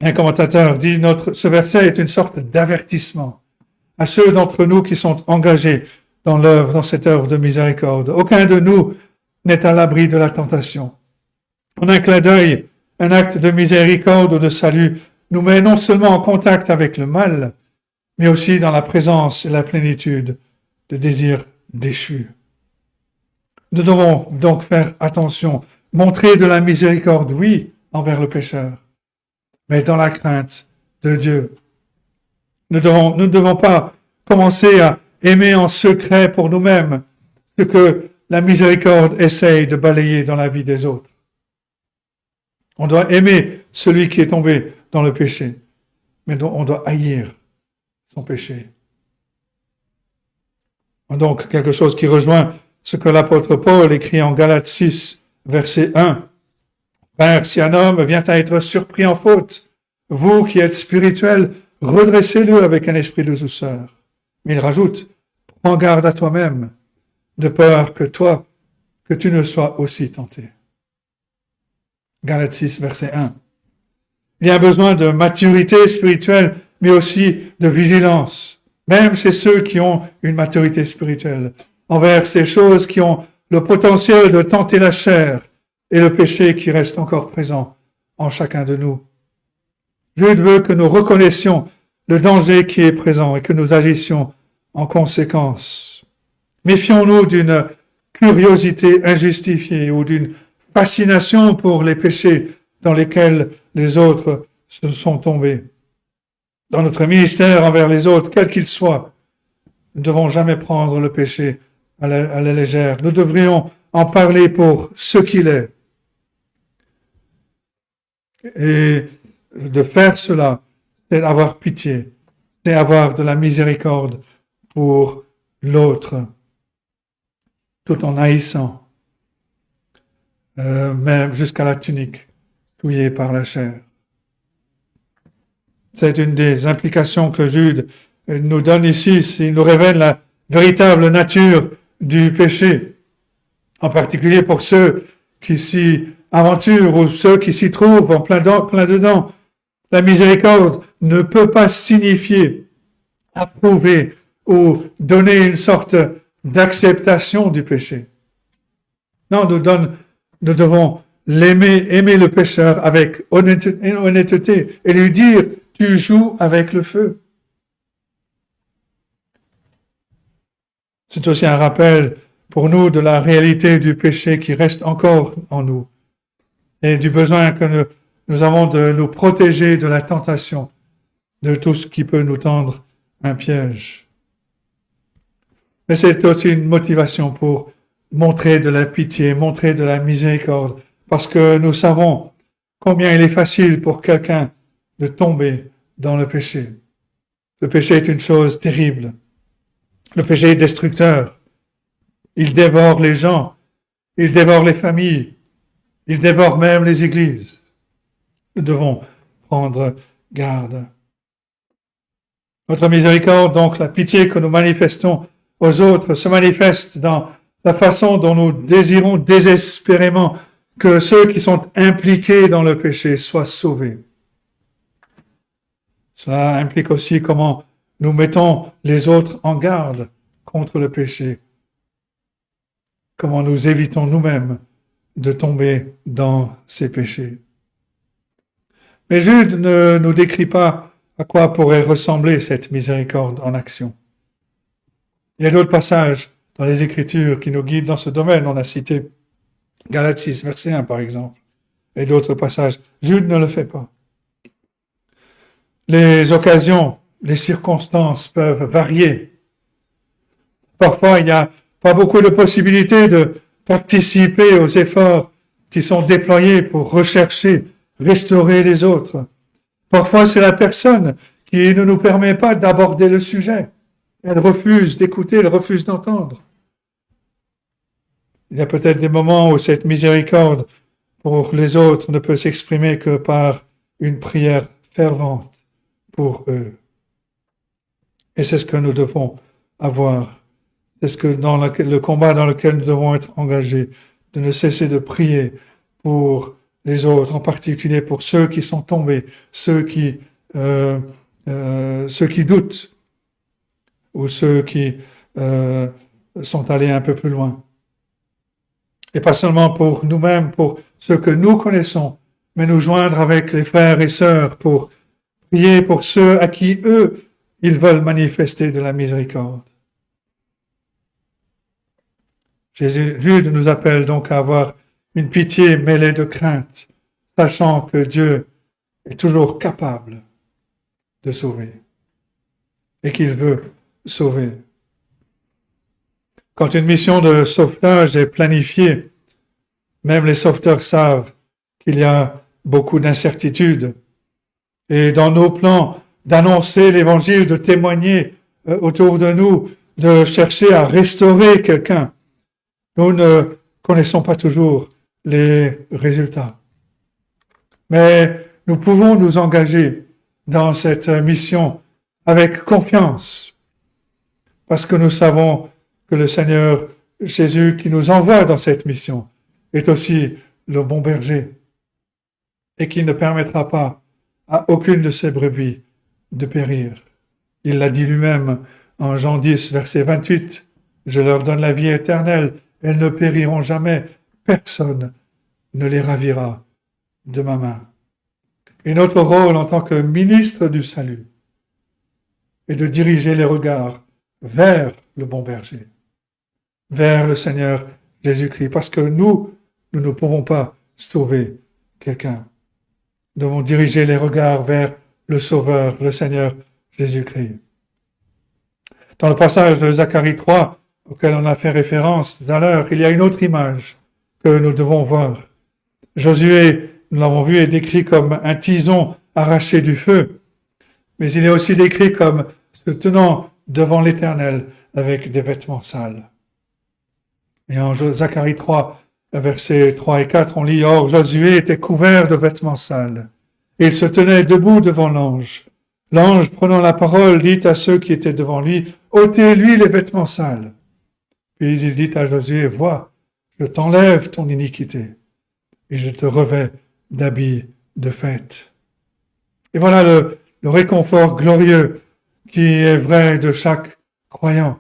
Un commentateur dit ce verset est une sorte d'avertissement à ceux d'entre nous qui sont engagés dans cette œuvre de miséricorde. Aucun de nous n'est à l'abri de la tentation. En un clin d'œil, un acte de miséricorde ou de salut nous met non seulement en contact avec le mal, mais aussi dans la présence et la plénitude de désirs déchus. Nous devons donc faire attention, montrer de la miséricorde, oui, envers le pécheur, mais dans la crainte de Dieu. Nous ne devons pas commencer à aimer en secret pour nous-mêmes ce que la miséricorde essaye de balayer dans la vie des autres. On doit aimer celui qui est tombé dans le péché, mais on doit haïr son péché. Donc, quelque chose qui rejoint ce que l'apôtre Paul écrit en Galates 6, verset 1. « Frère, si un homme vient à être surpris en faute, vous qui êtes spirituels, redressez-le avec un esprit de douceur. » Mais il rajoute, « Prends garde à toi-même, de peur que tu ne sois aussi tenté. » Galates 6, verset 1. Il y a besoin de maturité spirituelle, mais aussi de vigilance, même chez ceux qui ont une maturité spirituelle, envers ces choses qui ont le potentiel de tenter la chair et le péché qui reste encore présent en chacun de nous. Dieu veut que nous reconnaissions le danger qui est présent et que nous agissions en conséquence. Méfions-nous d'une curiosité injustifiée ou d'une fascination pour les péchés dans lesquels les autres se sont tombés. Dans notre ministère envers les autres, quel qu'il soit, nous ne devons jamais prendre le péché à la légère. Nous devrions en parler pour ce qu'il est. Et de faire cela, c'est avoir pitié, c'est avoir de la miséricorde pour l'autre, tout en haïssant, même jusqu'à la tunique, souillée par la chair. C'est une des implications que Jude nous donne ici, il nous révèle la véritable nature du péché, en particulier pour ceux qui s'y aventurent ou ceux qui s'y trouvent en plein dedans. La miséricorde ne peut pas signifier approuver ou donner une sorte d'acceptation du péché. Non, nous devons aimer le pécheur avec honnêteté et lui dire, tu joues avec le feu. C'est aussi un rappel pour nous de la réalité du péché qui reste encore en nous et du besoin que nous avons de nous protéger de la tentation, de tout ce qui peut nous tendre un piège. Mais c'est aussi une motivation pour montrer de la pitié, montrer de la miséricorde, parce que nous savons combien il est facile pour quelqu'un de tomber dans le péché. Le péché est une chose terrible. Le péché est destructeur. Il dévore les gens, il dévore les familles, il dévore même les églises. Nous devons prendre garde. Notre miséricorde, donc la pitié que nous manifestons aux autres, se manifeste dans la façon dont nous désirons désespérément que ceux qui sont impliqués dans le péché soient sauvés. Cela implique aussi comment nous mettons les autres en garde contre le péché. Comment nous évitons nous-mêmes de tomber dans ces péchés. Mais Jude ne nous décrit pas à quoi pourrait ressembler cette miséricorde en action. Il y a d'autres passages dans les Écritures qui nous guident dans ce domaine. On a cité Galates 6, verset 1 par exemple, et d'autres passages. Jude ne le fait pas. Les occasions, les circonstances peuvent varier. Parfois, il n'y a pas beaucoup de possibilités de participer aux efforts qui sont déployés pour rechercher, restaurer les autres. Parfois, c'est la personne qui ne nous permet pas d'aborder le sujet. Elle refuse d'écouter, elle refuse d'entendre. Il y a peut-être des moments où cette miséricorde pour les autres ne peut s'exprimer que par une prière fervente pour eux. Et c'est ce que nous devons avoir. C'est ce que dans le combat dans lequel nous devons être engagés, de ne cesser de prier pour les autres, en particulier pour ceux qui sont tombés, ceux qui doutent, ou ceux qui sont allés un peu plus loin. Et pas seulement pour nous-mêmes, pour ceux que nous connaissons, mais nous joindre avec les frères et sœurs pour prier pour ceux à qui, eux, ils veulent manifester de la miséricorde. Jude nous appelle donc à avoir une pitié mêlée de crainte, sachant que Dieu est toujours capable de sauver et qu'il veut sauver. Quand une mission de sauvetage est planifiée, même les sauveteurs savent qu'il y a beaucoup d'incertitudes. Et dans nos plans d'annoncer l'Évangile, de témoigner autour de nous, de chercher à restaurer quelqu'un, nous ne connaissons pas toujours les résultats. Mais nous pouvons nous engager dans cette mission avec confiance, parce que nous savons que le Seigneur Jésus qui nous envoie dans cette mission est aussi le bon berger et qui ne permettra pas à aucune de ses brebis de périr. Il l'a dit lui-même en Jean 10, verset 28, « Je leur donne la vie éternelle, elles ne périront jamais, personne ne les ravira de ma main. » Et notre rôle en tant que ministre du salut est de diriger les regards vers le bon berger, vers le Seigneur Jésus-Christ, parce que nous ne pouvons pas sauver quelqu'un. Nous devons diriger les regards vers le Sauveur, le Seigneur Jésus-Christ. Dans le passage de Zacharie 3, auquel on a fait référence tout à l'heure, il y a une autre image que nous devons voir. Josué, nous l'avons vu, est décrit comme un tison arraché du feu, mais il est aussi décrit comme se tenant devant l'Éternel avec des vêtements sales. Et en Zacharie 3, versets 3 et 4, on lit « Or, Josué était couvert de vêtements sales, et il se tenait debout devant l'ange. L'ange, prenant la parole, dit à ceux qui étaient devant lui, « ôtez-lui les vêtements sales. » Puis il dit à Josué, « Vois, je t'enlève ton iniquité, et je te revêts d'habits de fête. » Et voilà le réconfort glorieux qui est vrai de chaque croyant.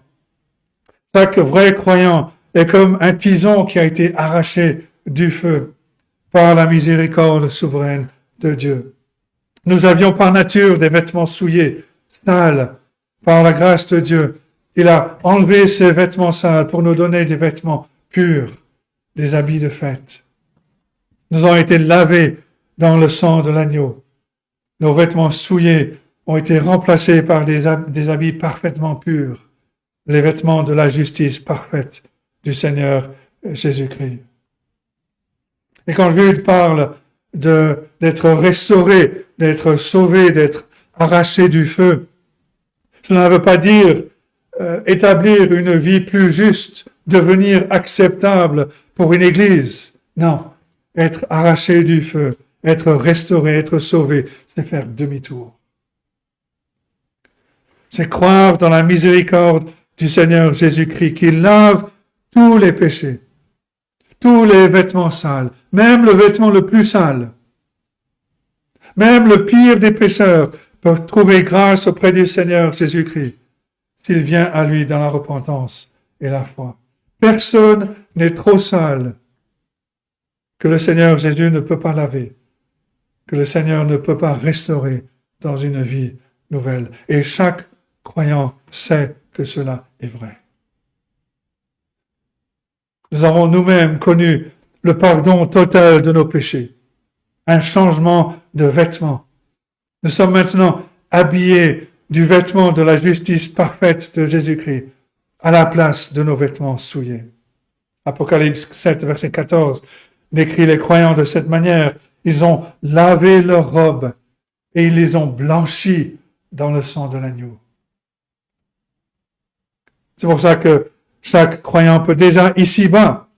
Chaque vrai croyant est comme un tison qui a été arraché du feu par la miséricorde souveraine de Dieu. Nous avions par nature des vêtements souillés, sales, par la grâce de Dieu. Il a enlevé ces vêtements sales pour nous donner des vêtements purs, des habits de fête. Nous avons été lavés dans le sang de l'agneau. Nos vêtements souillés ont été remplacés par des habits parfaitement purs, les vêtements de la justice parfaite du Seigneur Jésus-Christ. Et quand Jude parle d'être restauré, d'être sauvé, d'être arraché du feu. Cela ne veut pas dire établir une vie plus juste, devenir acceptable pour une église. Non, être arraché du feu, être restauré, être sauvé, c'est faire demi-tour. C'est croire dans la miséricorde du Seigneur Jésus-Christ qui lave tous les péchés, tous les vêtements sales, même le vêtement le plus sale. Même le pire des pécheurs peut trouver grâce auprès du Seigneur Jésus-Christ s'il vient à lui dans la repentance et la foi. Personne n'est trop sale que le Seigneur Jésus ne peut pas laver, que le Seigneur ne peut pas restaurer dans une vie nouvelle. Et chaque croyant sait que cela est vrai. Nous avons nous-mêmes connu le pardon total de nos péchés, un changement de vêtements. Nous sommes maintenant habillés du vêtement de la justice parfaite de Jésus-Christ à la place de nos vêtements souillés. Apocalypse 7, verset 14 décrit les croyants de cette manière. Ils ont lavé leurs robes et ils les ont blanchis dans le sang de l'agneau. C'est pour ça que chaque croyant peut déjà ici-bas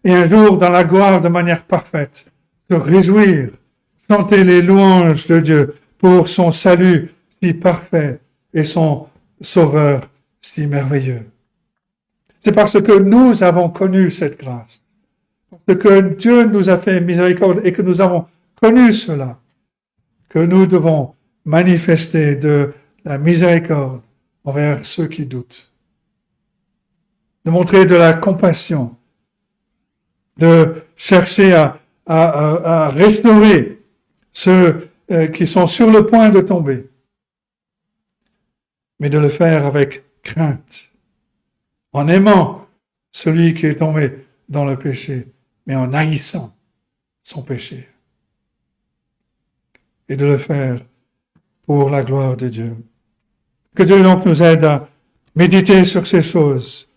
et un jour dans la gloire de manière parfaite se réjouir, chanter les louanges de Dieu pour son salut si parfait et son sauveur si merveilleux. C'est parce que nous avons connu cette grâce, parce que Dieu nous a fait miséricorde et que nous avons connu cela, que nous devons manifester de la miséricorde envers ceux qui doutent, de montrer de la compassion, de chercher à restaurer ceux qui sont sur le point de tomber, mais de le faire avec crainte, en aimant celui qui est tombé dans le péché, mais en haïssant son péché, et de le faire pour la gloire de Dieu. Que Dieu donc nous aide à méditer sur ces choses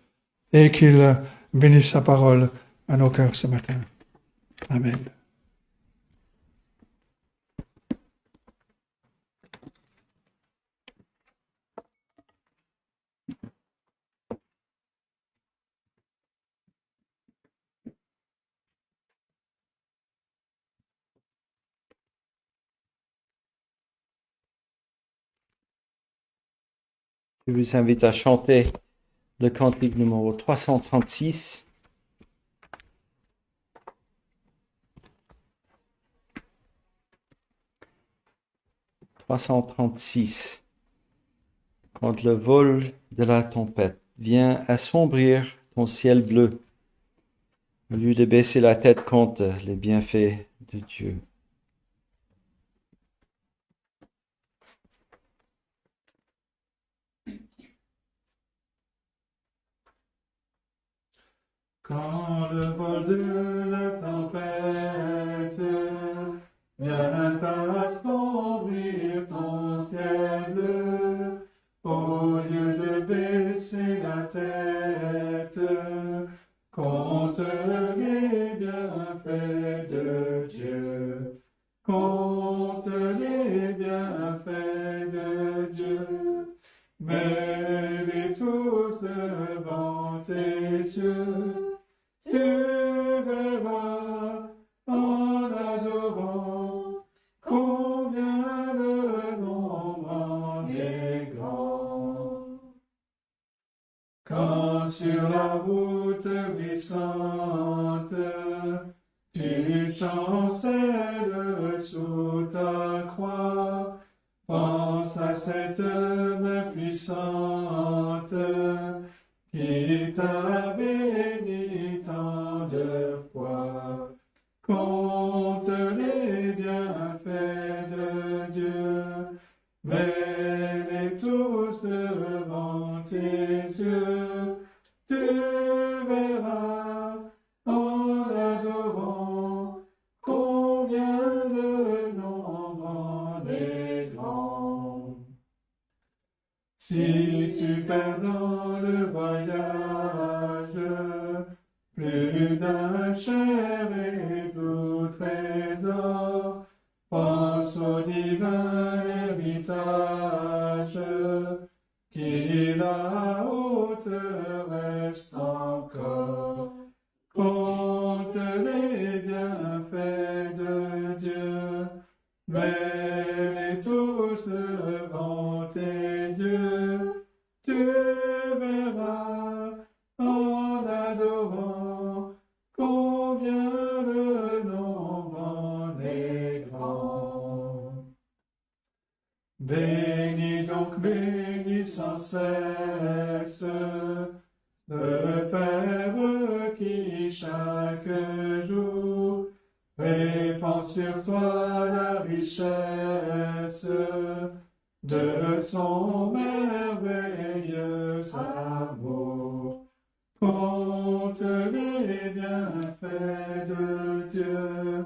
et qu'il bénisse sa parole à nos cœurs ce matin. Amen. Je vous invite à chanter le cantique numéro 336. Quand le vol de la tempête vient assombrir ton ciel bleu, au lieu de baisser la tête contre les bienfaits de Dieu. Quand le vol de la tempête vient assombrir ton ciel bleu, au lieu de baisser la tête contre les bienfaits de Dieu, contre les bienfaits de Dieu, mets-les tous devant tes yeux, tu verras en adorant combien le nombre en est grand. Quand sur la route glissante, tu chancelles sous ta croix, pense à cette main puissante qui t'a béni tant de fois. Compte les bienfaits de Dieu, mets-les tous devant tes yeux, tu verras en adorant combien le nombre en est grand. Si tu perds dans le voyage plus d'un cher et tout trésor, encore. Compte les bienfaits de Dieu, mets-les tous devant tes yeux. Tu verras en adorant combien le nombre en est grand. Bénis sans cesse le Père qui chaque jour répand sur toi la richesse de son merveilleux amour. Compte les bienfaits de Dieu,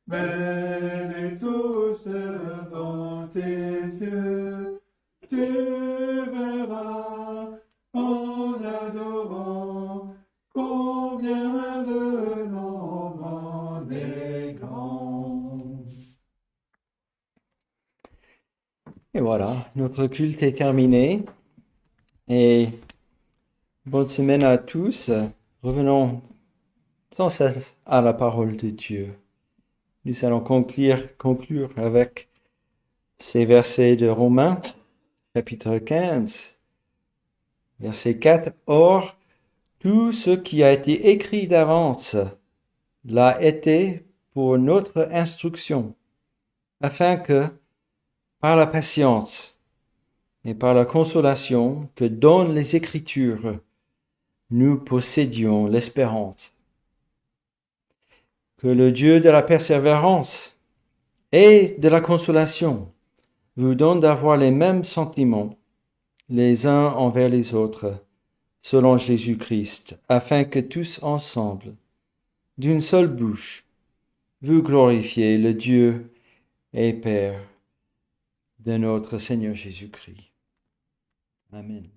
mets-les tous devant tes yeux. Tu verras en adorant combien le nombre en est grand. Et voilà, notre culte est terminé. Et bonne semaine à tous. Revenons sans cesse à la parole de Dieu. Nous allons conclure avec ces versets de Romains, chapitre 15, verset 4. Or, tout ce qui a été écrit d'avance l'a été pour notre instruction, afin que, par la patience et par la consolation que donnent les Écritures, nous possédions l'espérance. Que le Dieu de la persévérance et de la consolation vous donne d'avoir les mêmes sentiments les uns envers les autres, selon Jésus-Christ, afin que tous ensemble, d'une seule bouche, vous glorifiez le Dieu et Père de notre Seigneur Jésus-Christ. Amen.